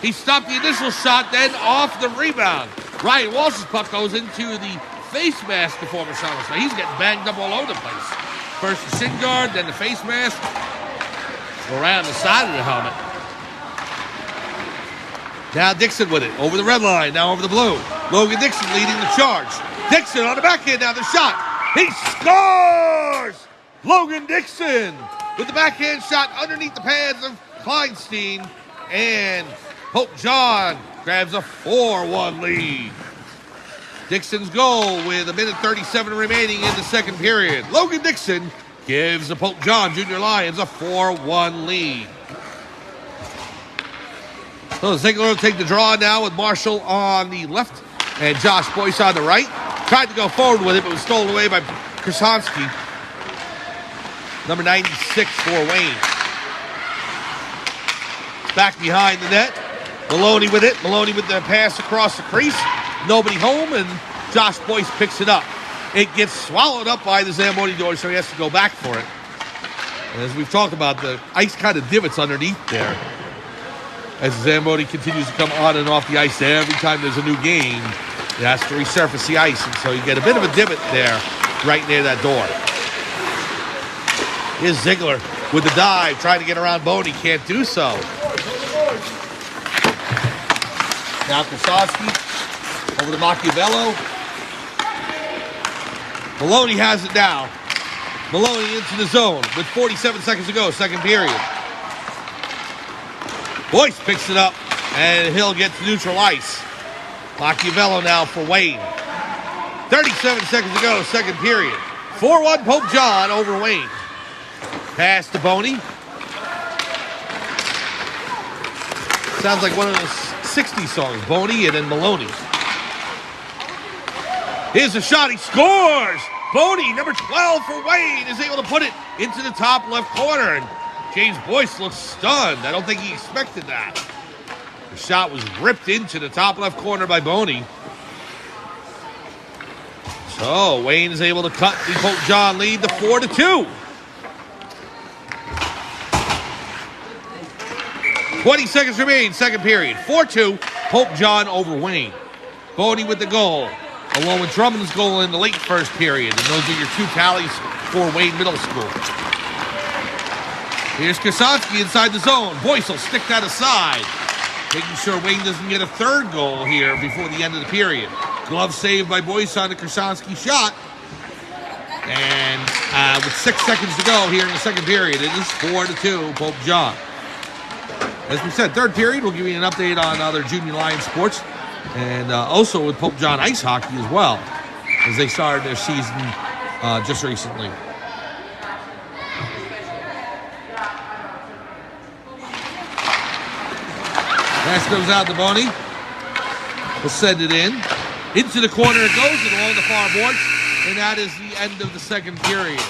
He stopped the initial shot, then off the rebound. Ryan Walsh's puck goes into the face mask of Formisano. So he's getting banged up all over the place. First the shin guard, then the face mask. Around the side of the helmet. Now Dixon with it. Over the red line. Now over the blue. Logan Dixon leading the charge. Dixon on the backhand. Now the shot. He scores! Logan Dixon with the backhand shot underneath the pads of Kleinstein. And Pope John grabs a 4-1 lead. Dixon's goal with 1:37 remaining in the second period. Logan Dixon gives the Pope John Junior Lions a 4-1 lead. So Ziegler will take the draw now with Marshall on the left and Josh Boyce on the right. Tried to go forward with it, but was stolen away by Krasansky. Number 96 for Wayne. Back behind the net. Maloney with it. Maloney with the pass across the crease. Nobody home, and Josh Boyce picks it up. It gets swallowed up by the Zamboni door, so he has to go back for it. And as we've talked about, the ice kind of divots underneath there. As Zamboni continues to come on and off the ice every time there's a new game, it has to resurface the ice, and so you get a bit of a divot there right near that door. Here's Ziegler with the dive, trying to get around Boney, can't do so. Now Krasowski over to Machiavello. Maloney has it now. Maloney into the zone with 47 seconds to go, second period. Boyce picks it up, and he'll get to neutral ice. Machiavello now for Wayne. 37 seconds to go, second period. 4-1 Pope John over Wayne. Pass to Boney. Sounds like one of those 60s songs. Boney and then Maloney. Here's a shot. He scores! Boney, number 12 for Wayne, is able to put it into the top left corner. And James Boyce looks stunned. I don't think he expected that. The shot was ripped into the top left corner by Boney. So Wayne is able to cut the Pope John lead to 4-2. 20 seconds remain, second period. 4-2, Pope John over Wayne. Boney with the goal, along with Drummond's goal in the late first period. And those are your two tallies for Wayne Middle School. Here's Krasansky inside the zone. Boyce will stick that aside, making sure Wayne doesn't get a third goal here before the end of the period. Glove saved by Boyce on the Krasansky shot. And with 6 seconds to go here in the second period, it is 4-2, Pope John. As we said, third period, we'll give you an update on other Junior Lions sports, and also with Pope John Ice Hockey as well, as they started their season just recently. Pass goes out to Boney. We'll send it in. Into the corner it goes and along the far boards. And that is the end of the second period.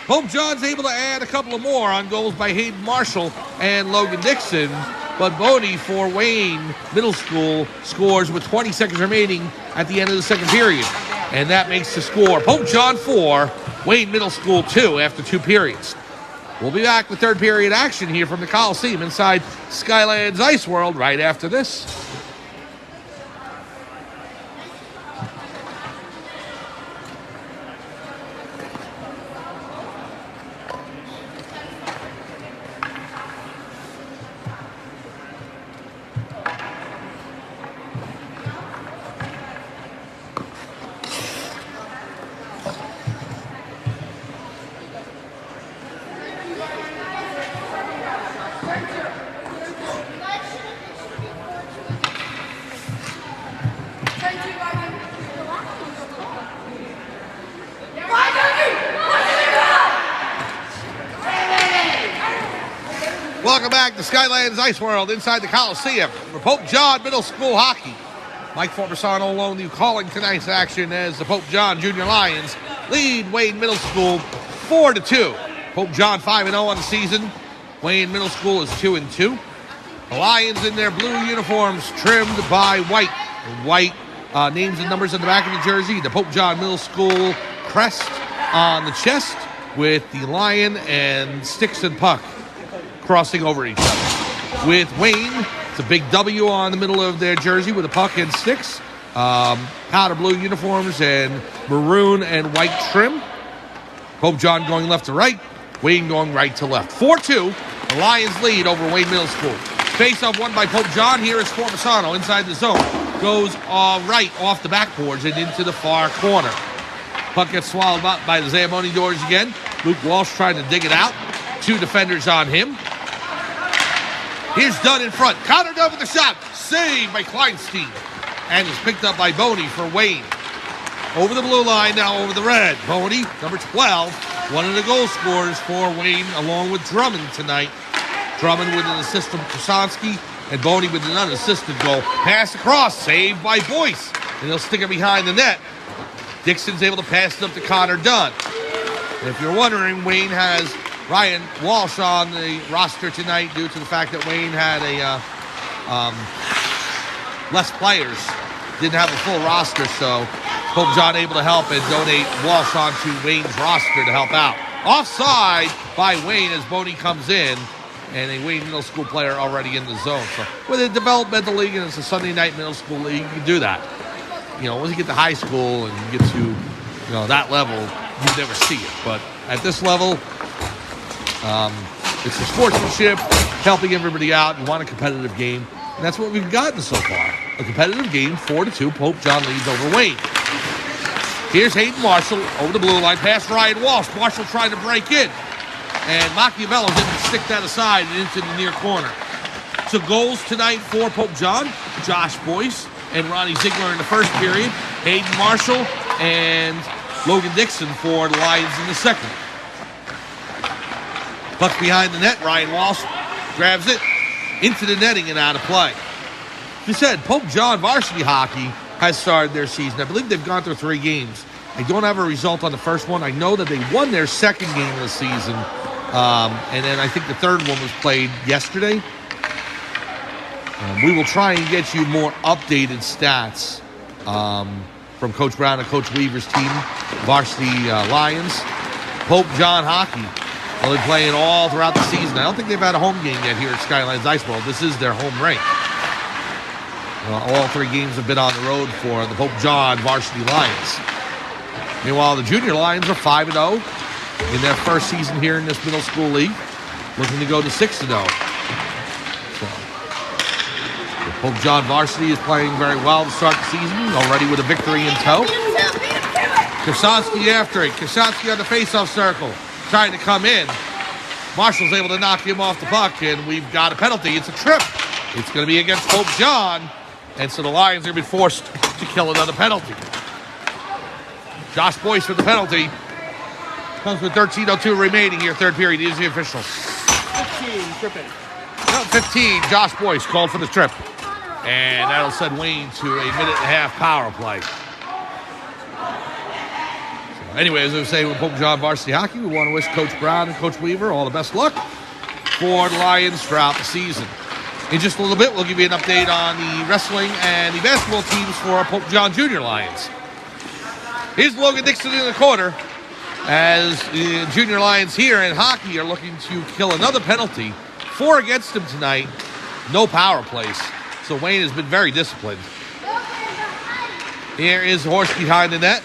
Pope John's able to add a couple of more on goals by Hayden Marshall and Logan Dixon. But Boney for Wayne Middle School scores with 20 seconds remaining at the end of the second period. And that makes the score Pope John 4, Wayne Middle School 2 after 2 periods. We'll be back with third period action here from the Coliseum inside Skylands Ice World right after this. Welcome back to Skylands Ice World inside the Coliseum for Pope John Middle School Hockey. Mike Formasano along with you calling tonight's action as the Pope John Junior Lions lead Wayne Middle School 4-2. Pope John 5-0 on the season. Wayne Middle School is 2-2. The Lions in their blue uniforms trimmed by white. White names and numbers on the back of the jersey. The Pope John Middle School crest on the chest with the lion and sticks and puck crossing over each other. With Wayne, it's a big W on the middle of their jersey with a puck and sticks. Powder blue uniforms and maroon and white trim. Pope John going left to right. Wayne going right to left. 4-2. The Lions lead over Wayne Middle School. Face-off won by Pope John. Here is Formasano inside the zone. Goes right off the backboards and into the far corner. Puck gets swallowed up by the Zamboni doors again. Luke Walsh trying to dig it out. 2 defenders on him. Here's Dunn in front. Connor Dunn with the shot. Saved by Kleinstein. And is picked up by Boney for Wayne. Over the blue line, now over the red. Boney, number 12, one of the goal scorers for Wayne, along with Drummond tonight. Drummond with an assist from Krasinski, and Boney with an unassisted goal. Pass across, saved by Boyce. And he'll stick it behind the net. Dixon's able to pass it up to Connor Dunn. And if you're wondering, Wayne has Ryan Walsh on the roster tonight due to the fact that Wayne had less players. Didn't have a full roster, so Pope John able to help and donate Walsh onto Wayne's roster to help out. Offside by Wayne as Boney comes in, and a Wayne Middle School player already in the zone. So with a developmental league and it's a Sunday night middle school league, you can do that. You know, once you get to high school and you get to that level, you never see it. But at this level, it's the sportsmanship, helping everybody out. You want a competitive game, and that's what we've gotten so far. A competitive game, 4-2. Pope John leads over Wayne. Here's Hayden Marshall over the blue line, past Ryan Walsh. Marshall trying to break in, and Machiavello didn't stick that aside and into the near corner. So goals tonight for Pope John: Josh Boyce and Ronnie Ziegler in the first period, Hayden Marshall and Logan Dixon for the Lions in the second. Puck behind the net, Ryan Walsh grabs it into the netting and out of play. He said Pope John varsity hockey has started their season. I believe they've gone through 3 games. I don't have a result on the first one. I know that they won their second game of the season, and then I think the third one was played yesterday. We will try and get you more updated stats from Coach Brown and Coach Weaver's team, varsity Lions. Pope John hockey. Well, they're playing all throughout the season. I don't think they've had a home game yet here at Skylands Ice World. This is their home rink. All 3 games have been on the road for the Pope John varsity Lions. Meanwhile, the junior Lions are 5-0 in their first season here in this middle school league, looking to go to 6-0. So, the Pope John varsity is playing very well to start the season, already with a victory in tow. Krasinski after it. Krasinski on the faceoff circle, trying to come in. Marshall's able to knock him off the puck, and we've got a penalty. It's a trip. It's going to be against Pope John, and so the Lions are going to be forced to kill another penalty. Josh Boyce with the penalty. Comes with 13:02 remaining here, third period. Here's the official. 15, tripping. No, 15, Josh Boyce called for the trip. And that'll send Wayne to a minute-and-a-half power play. So anyway, as I was saying with Pope John Varsity Hockey, we want to wish Coach Brown and Coach Weaver all the best luck for the Lions throughout the season. In just a little bit, we'll give you an update on the wrestling and the basketball teams for our Pope John Jr. Lions. Here's Logan Dixon in the corner as the Junior Lions here in hockey are looking to kill another penalty. 4 against him tonight. No power plays. So Wayne has been very disciplined. Here is Horst behind the net.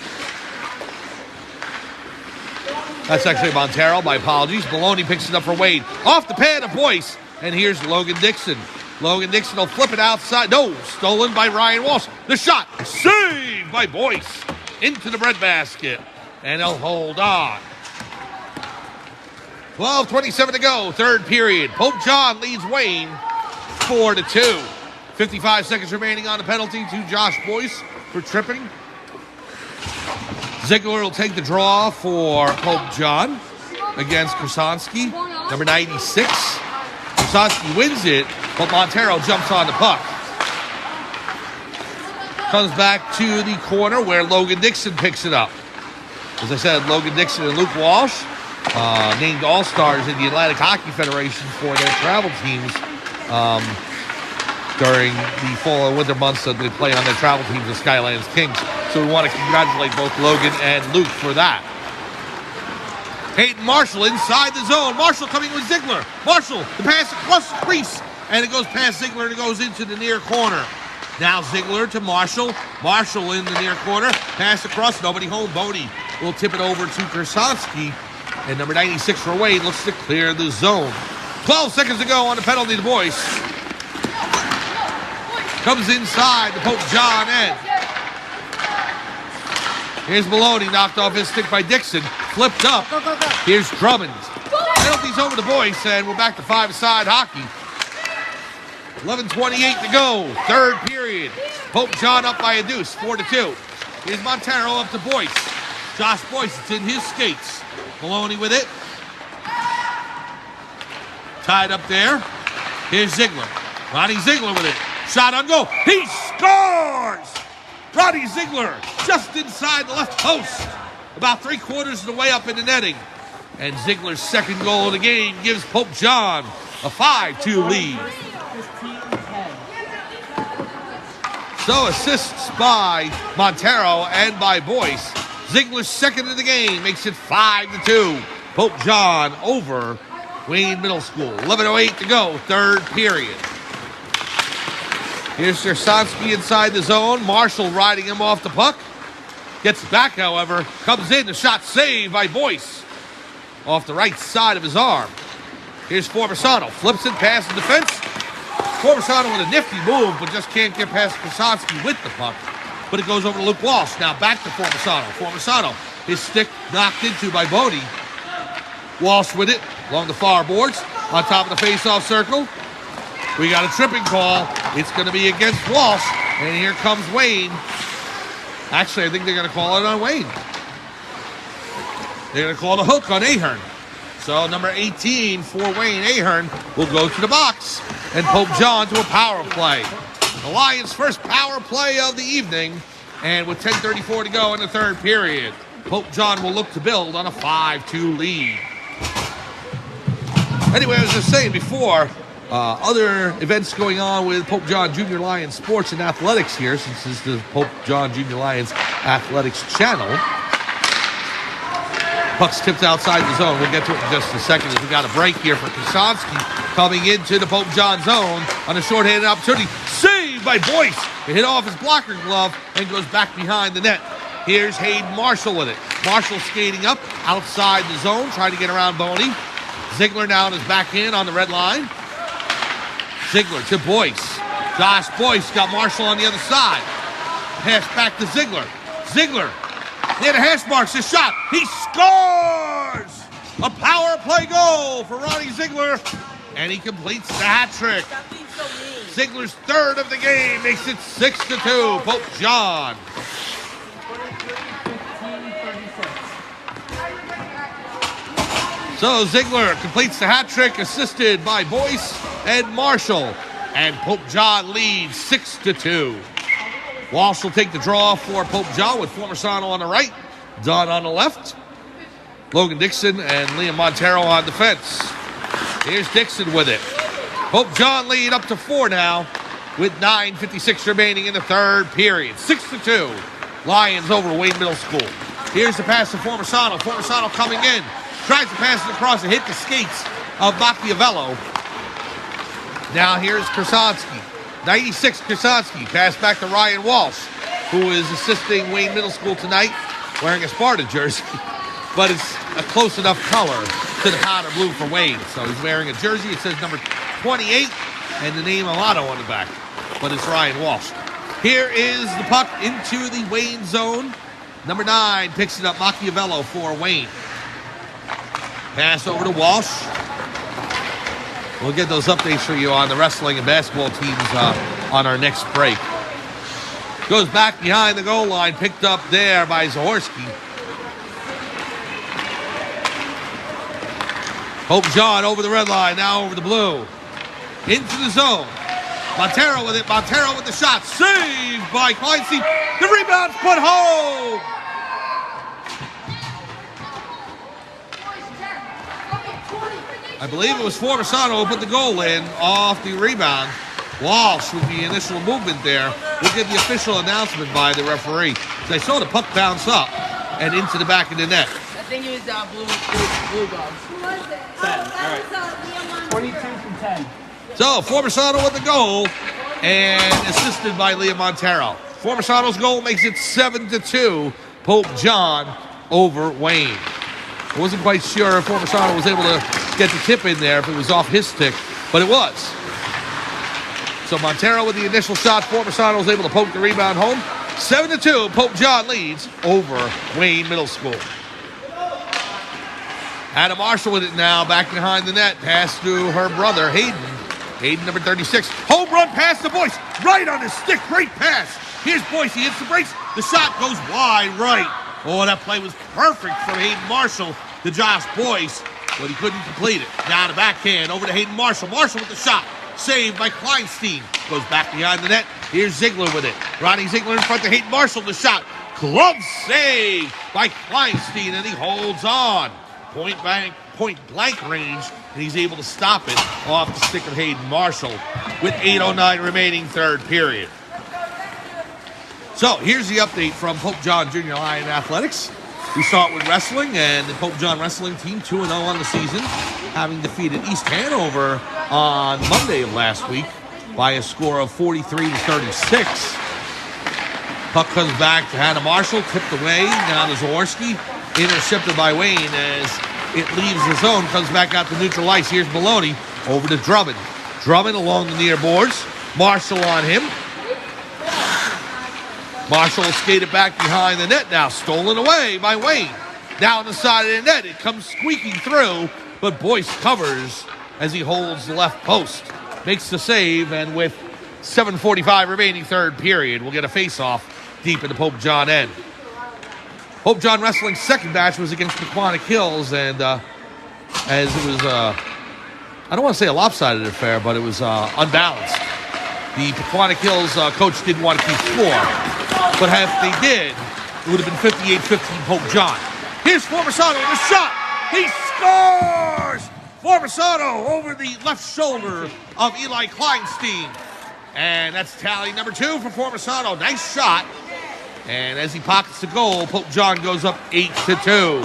That's actually Montero. My apologies. Maloney picks it up for Wayne. Off the pad of Boyce. And here's Logan Dixon. Logan Dixon will flip it outside. No, stolen by Ryan Walsh. The shot. Saved by Boyce. Into the breadbasket. And he'll hold on. 12:27 to go. Third period. Pope John leads Wayne 4-2. 55 seconds remaining on the penalty to Josh Boyce for tripping. Ziegler will take the draw for Pope John against Krasinski, number 96. Krasinski wins it, but Montero jumps on the puck. Comes back to the corner where Logan Dixon picks it up. As I said, Logan Dixon and Luke Walsh named All-Stars in the Atlantic Hockey Federation for their travel teams during the fall and winter months that they play on their travel teams, the Skylands Kings. So we want to congratulate both Logan and Luke for that. Hayden Marshall inside the zone. Marshall coming with Ziegler. Marshall, the pass across the crease, and it goes past Ziegler and it goes into the near corner. Now Ziegler to Marshall. Marshall in the near corner. Pass across, nobody home. Bodie will tip it over to Krasinski. And number 96 for Wade looks to clear the zone. 12 seconds to go on the penalty to Boyce. Comes inside the Pope John end. Here's Maloney, knocked off his stick by Dixon. Flipped up. Here's Drummond. Penalties over to Boyce, and we're back to five-side hockey. 11:28 to go. Third period. Pope John up by a deuce, 4-2. Here's Montero up to Boyce. Josh Boyce, it's in his skates. Maloney with it. Tied up there. Here's Ziegler. Ronnie Ziegler with it. Shot on goal. He scores! Ronnie Ziegler just inside the left post. About 3/4 of the way up in the netting. And Ziegler's second goal of the game gives Pope John a 5-2 lead. So assists by Montero and by Boyce. Ziegler's second of the game makes it 5-2. Pope John over Wayne Middle School. 11:08 to go, third period. Here's Krasinski inside the zone. Marshall riding him off the puck. Gets back, however. Comes in. The shot saved by Boyce. Off the right side of his arm. Here's Forbesano. Flips it past the defense. Forbesano with a nifty move, but just can't get past Krasinski with the puck. But it goes over to Luke Walsh. Now back to Forbesano. Forbesano. His stick knocked into by Bodie. Walsh with it along the far boards. On top of the face-off circle. We got a tripping call. It's going to be against Walsh. And here comes Wayne. Actually, I think they're going to call it on Wayne. They're going to call the hook on Ahern. So number 18 for Wayne, Ahern, will go to the box. And Pope John to a power play. The Lions' first power play of the evening. And with 10:34 to go in the third period, Pope John will look to build on a 5-2 lead. Anyway, as I was saying before, other events going on with Pope John Junior Lions Sports and Athletics here, since this is the Pope John Junior Lions Athletics channel. Puck's tipped outside the zone. We'll get to it in just a second as we got a break here for Krasinski coming into the Pope John zone on a shorthanded opportunity. Saved by Boyce. It hit off his blocker glove and goes back behind the net. Here's Hayden Marshall with it. Marshall skating up outside the zone, trying to get around Boney. Ziegler now on his back in on the red line. Ziegler to Boyce. Josh Boyce got Marshall on the other side. Pass back to Ziegler. Ziegler near the hash marks. His shot. He scores! A power play goal for Ronnie Ziegler. And he completes the hat trick. Ziegler's third of the game makes it 6-2. Pope John. So Ziegler completes the hat trick, assisted by Boyce. and Marshall. And Pope John leads 6-2. Walsh will take the draw for Pope John with Formisano on the right, Dunn on the left, Logan Dixon and Liam Montero on defense. Here's Dixon with it. Pope John lead up to 4 now with 9:56 remaining in the third period. 6-2. Lions over Wayne Middle School. Here's the pass to Formisano. Formisano coming in. Tries to pass it across and hit the skates of Machiavello. Now here's Krasinski. 96 Krasinski. Pass back to Ryan Walsh, who is assisting Wayne Middle School tonight, wearing a Sparta jersey. But it's a close enough color to the powder blue for Wayne. So he's wearing a jersey. It says number 28 and the name Amato on the back. But it's Ryan Walsh. Here is the puck into the Wayne zone. Number 9 picks it up. Machiavello for Wayne. Pass over to Walsh. We'll get those updates for you on the wrestling and basketball teams on our next break. Goes back behind the goal line. Picked up there by Zahorsky. Pope John over the red line. Now over the blue. Into the zone. Montero with it. Montero with the shot. Saved by Kleinstein. The rebound's put home. I believe it was Formisano who put the goal in off the rebound. Walsh with the initial movement there. We'll get the official announcement by the referee. So I saw the puck bounce up and into the back of the net. I think it was Blue Dogs. Who was it? 10. All right. 22 from 10. So, Formisano with the goal and assisted by Liam Montero. Formisano's goal makes it 7-2. Pope John over Wayne. I wasn't quite sure if Formisano was able to get the tip in there, if it was off his stick, but it was. So Montero with the initial shot. Formisano was able to poke the rebound home. 7-2, Pope John leads over Wayne Middle School. Adam Marshall with it now, back behind the net. Pass to her brother, Hayden. Hayden, number 36. Home run pass to Boyce. Right on his stick. Great pass. Here's Boyce. He hits the brakes. The shot goes wide right. Oh, that play was perfect from Hayden Marshall to Josh Boyce, but he couldn't complete it. Now the backhand over to Hayden Marshall. Marshall with the shot. Saved by Kleinstein. Goes back behind the net. Here's Ziegler with it. Ronnie Ziegler in front to Hayden Marshall. The shot. Glove save by Kleinstein, and he holds on. Point blank range, and he's able to stop it off the stick of Hayden Marshall with 8:09 remaining third period. So here's the update from Pope John Junior Lion Athletics. We start with wrestling, and the Pope John wrestling team 2-0 on the season, having defeated East Hanover on Monday of last week by a score of 43-36. Puck comes back to Hannah Marshall, tipped away. Now to Zahorsky, intercepted by Wayne as it leaves the zone, comes back out to neutral ice. Here's Maloney over to Drummond. Drummond along the near boards. Marshall on him. Marshall skated back behind the net now, stolen away by Wayne. Down the side of the net, it comes squeaking through, but Boyce covers as he holds the left post. Makes the save, and with 7:45 remaining third period, we'll get a face-off deep in the Pope John end. Pope John Wrestling's second match was against Pequannock Hills, and as it was, I don't want to say a lopsided affair, but it was unbalanced. The Pequannock Hills coach didn't want to keep score, but if they did, it would have been 58-15 Pope John. Here's Formisano with a shot. He scores! Formisano over the left shoulder of Eli Kleinstein. And that's tally number 2 for Formisano. Nice shot. And as he pockets the goal, Pope John goes up 8-2.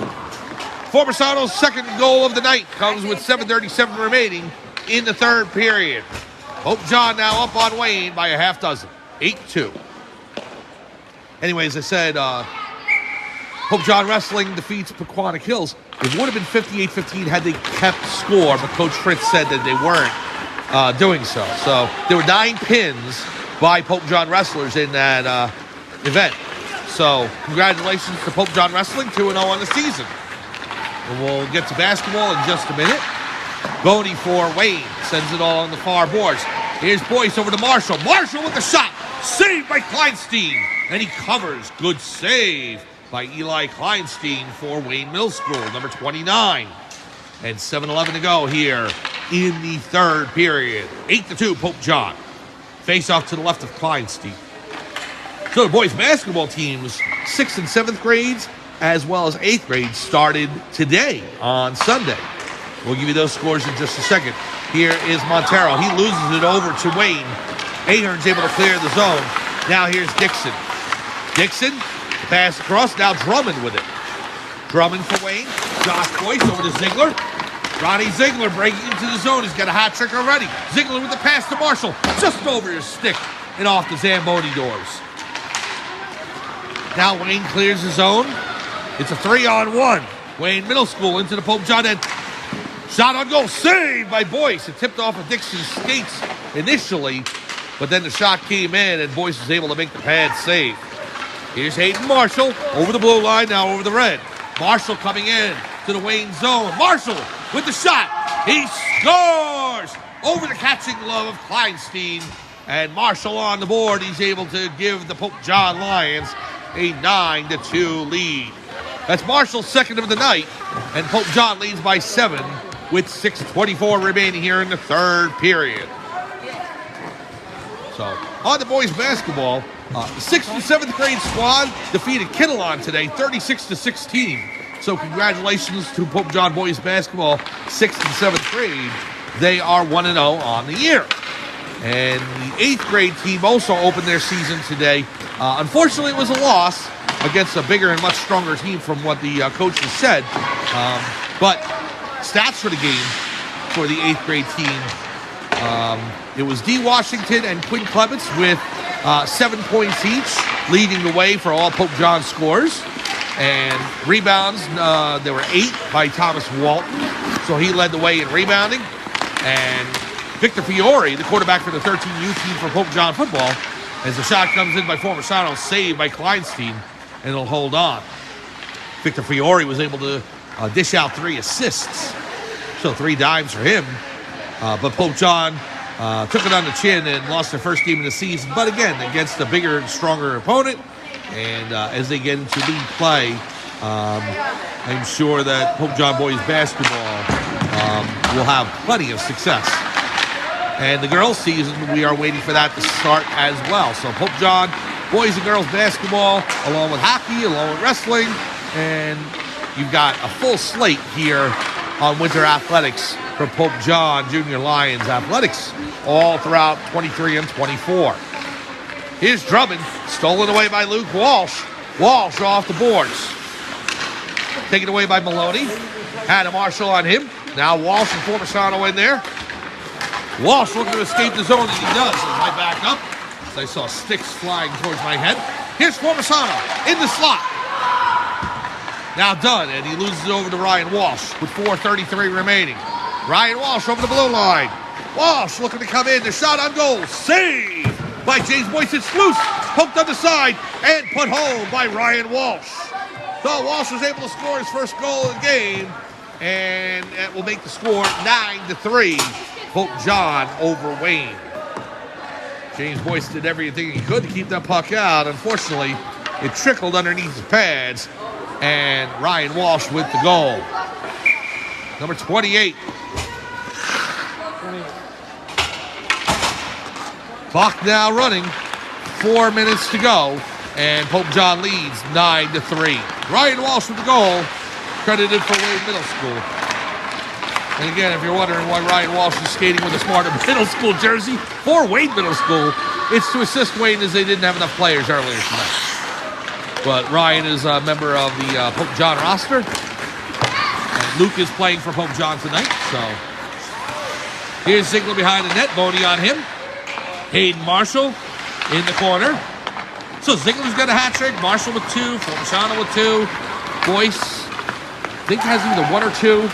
Formisano's second goal of the night comes with 7:37 remaining in the third period. Pope John now up on Wayne by a half dozen. 8-2. Anyways, I said Pope John Wrestling defeats Pequannock Hills. It would have been 58-15 had they kept score, but Coach Fritz said that they weren't doing so. So there were 9 pins by Pope John wrestlers in that event. So congratulations to Pope John Wrestling, 2-0 on the season. And we'll get to basketball in just a minute. Boney for Wayne sends it all on the far boards. Here's Boyce over to Marshall. Marshall with the shot. Saved by Kleinstein. And he covers. Good save by Eli Kleinstein for Wayne Middle School, number 29. And 7:11 to go here in the third period. 8-2, Pope John. Face off to the left of Kleinstein. So the boys basketball teams, 6th and 7th grades, as well as 8th grade, started today on Sunday. We'll give you those scores in just a second. Here is Montero. He loses it over to Wayne. Ahern's able to clear the zone. Now here's Dixon. Dixon, pass across. Now Drummond with it. Drummond for Wayne. Josh Boyce over to Ziegler. Ronnie Ziegler breaking into the zone. He's got a hat trick already. Ziegler with the pass to Marshall. Just over his stick and off the Zamboni doors. Now Wayne clears the zone. It's a 3-on-1. Wayne Middle School into the Pope John end. Shot on goal. Saved by Boyce. It tipped off of Dixon's skates initially, but then the shot came in and Boyce was able to make the pad save. Here's Hayden Marshall over the blue line, now over the red. Marshall coming in to the Wayne zone. Marshall with the shot. He scores over the catching glove of Kleinstein. And Marshall on the board. He's able to give the Pope John Lions a 9-2 lead. That's Marshall's second of the night. And Pope John leads by 7 with 6:24 remaining here in the third period. So, on the boys basketball, the 6th and 7th grade squad defeated Kittleon today, 36-16. So, congratulations to Pope John boys basketball, 6th and 7th grade. They are 1-0 on the year. And the 8th grade team also opened their season today. Unfortunately, it was a loss against a bigger and much stronger team from what the coaches said. But stats for the game for the 8th grade team. It was D. Washington and Quinn Clements with 7 points each, leading the way for all Pope John scores. And rebounds, there were 8 by Thomas Walton. So he led the way in rebounding. And Victor Fiore, the quarterback for the 13U team for Pope John football, as the shot comes in by Formisano, saved by Kleinstein, and it'll hold on. Victor Fiore was able to dish out 3 assists. So 3 dimes for him. But Pope John took it on the chin and lost their first game of the season. But again, against a bigger and stronger opponent. And as they get into league play, I'm sure that Pope John boys basketball will have plenty of success. And the girls' season, we are waiting for that to start as well. So Pope John boys and girls basketball, along with hockey, along with wrestling, and you've got a full slate here on winter athletics for Pope John Junior Lions athletics all throughout 23 and 24. Here's Drummond, stolen away by Luke Walsh. Walsh off the boards. Taken away by Maloney. Had a Marshall on him. Now Walsh and Formisano in there. Walsh looking to escape the zone, and he does. As I back up, as I saw sticks flying towards my head. Here's Formisano in the slot. Now done, and he loses it over to Ryan Walsh with 4:33 remaining. Ryan Walsh over the blue line. Walsh looking to come in. The shot on goal. Save by James Boyce. It's loose. Poked on the side and put home by Ryan Walsh. So Walsh was able to score his first goal of the game, and that will make the score 9-3. Pope John over Wayne. James Boyce did everything he could to keep that puck out. Unfortunately, it trickled underneath his pads, and Ryan Walsh with the goal. Number 28. Clock now running. 4 minutes to go, and Pope John leads 9-3. Ryan Walsh with the goal, credited for Wayne Middle School. And again, if you're wondering why Ryan Walsh is skating with a smarter middle school jersey for Wayne Middle School, it's to assist Wayne as they didn't have enough players earlier tonight. But Ryan is a member of the Pope John roster. And Luke is playing for Pope John tonight. So here's Ziegler behind the net, Boney on him. Hayden Marshall in the corner. So Ziegler's got a hat trick. Marshall with 2. Formisano with 2. Boyce, I think, has either 1 or 2.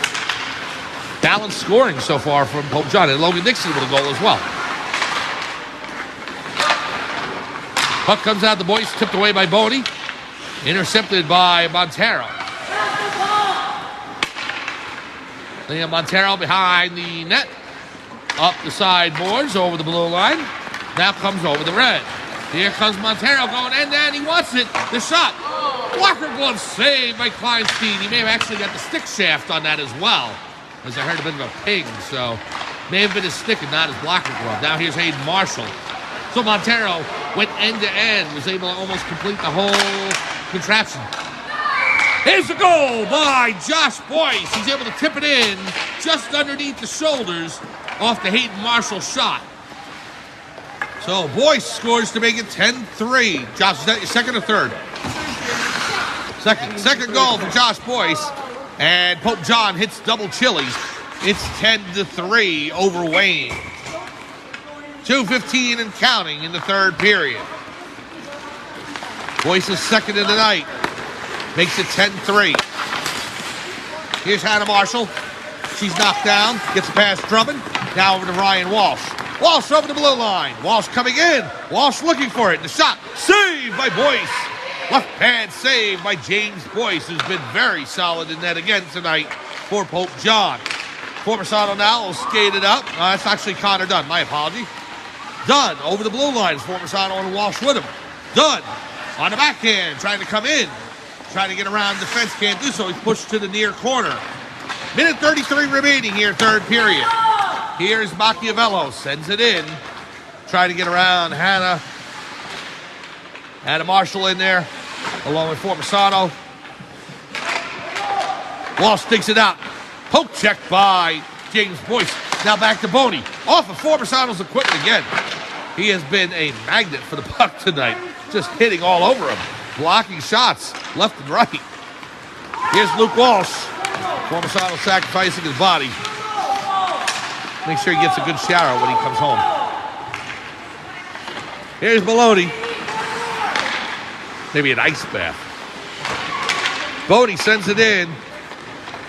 Balanced scoring so far from Pope John. And Logan Dixon with a goal as well. Puck comes out. The Boyce tipped away by Boney. Intercepted by Montero. Liam Montero behind the net. Up the sideboards over the blue line. Now comes over the red. Here comes Montero going end to end. He wants it. The shot. Blocker glove saved by Kleinstein. He may have actually got the stick shaft on that as well, as I heard a bit of a ping. So May have been his stick and not his blocker glove. Now here's Hayden Marshall. So Montero went end to end, was able to almost complete the whole contraption. Here's the goal by Josh Boyce. He's able to tip it in just underneath the shoulders off the Hayden Marshall shot. So Boyce scores to make it 10-3. Josh, is that your second or third? Second goal for Josh Boyce. And Pope John hits double chilies. It's 10-3 over Wayne. 2:15 and counting in the third period. Boyce is second of the night. Makes it 10-3. Here's Hannah Marshall. She's knocked down. Gets a pass Drummond. Now over to Ryan Walsh. Walsh over the blue line. Walsh coming in. Walsh looking for it. The shot. Saved by Boyce. Left pad save by James Boyce, who's been very solid in that again tonight for Pope John. Formersano now will skate it up. That's actually Connor Dunn. My apology. Dunn over the blue line. Formersano and Walsh with him. Dunn on the backhand, trying to come in. Trying to get around defense. Can't do so. He's pushed to the near corner. Minute 33 remaining here, third period. Here's Machiavello. Sends it in. Trying to get around Hannah Marshall in there, along with Formersano. Walsh sticks it out. Poke check by James Boyce. Now back to Boney. Off of Formersano's equipment again. He has been a magnet for the puck tonight. Just hitting all over him. Blocking shots left and right. Here's Luke Walsh. Formersano sacrificing his body. Make sure he gets a good shower when he comes home. Here's Maloney. Maybe an ice bath. Bodie sends it in.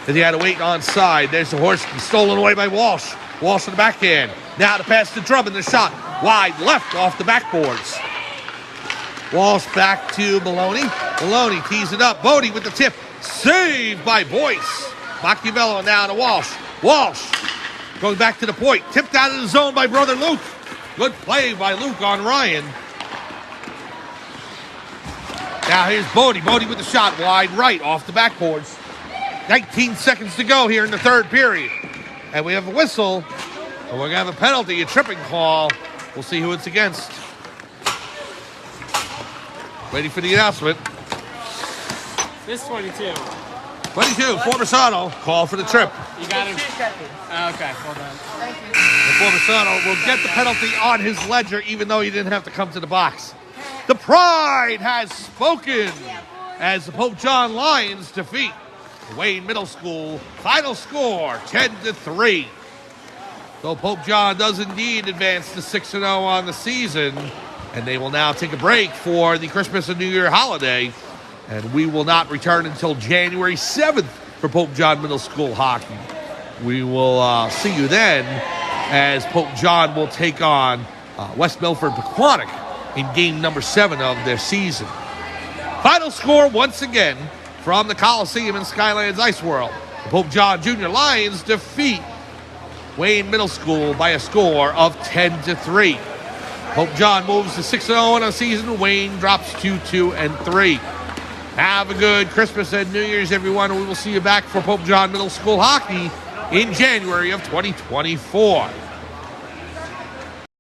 And he had to wait onside. There's the horse stolen away by Walsh. Walsh on the backhand. Now to pass to Drummond. The shot wide left off the backboards. Walsh back to Maloney. Maloney tees it up. Bodie with the tip. Saved by Boyce. Machiavello now to Walsh. Walsh going back to the point. Tipped out of the zone by brother Luke. Good play by Luke on Ryan. Now here's Bodie. Bodie with the shot wide right off the backboards. 19 seconds to go here in the third period. And we have a whistle. And we're going to have a penalty, a tripping call. We'll see who it's against. Waiting for the announcement. This 22. 22, Formersano. Call for the trip. You got him. Okay, hold on. Thank you. And Formersano will get the penalty on his ledger, even though he didn't have to come to the box. The Pride has spoken as the Pope John Lions defeat Wayne Middle School. Final score, 10-3. So Pope John does indeed advance to 6-0 on the season, and they will now take a break for the Christmas and New Year holiday, and we will not return until January 7th for Pope John Middle School hockey. We will see you then as Pope John will take on West Milford Pequannock in game number 7 of their season. Final score once again from the Coliseum in Skylands Ice World. The Pope John Junior Lions defeat Wayne Middle School by a score of 10-3. Pope John moves to 6-0 on the season. Wayne drops to 2-3. Have a good Christmas and New Year's, everyone. We will see you back for Pope John Middle School hockey in January of 2024.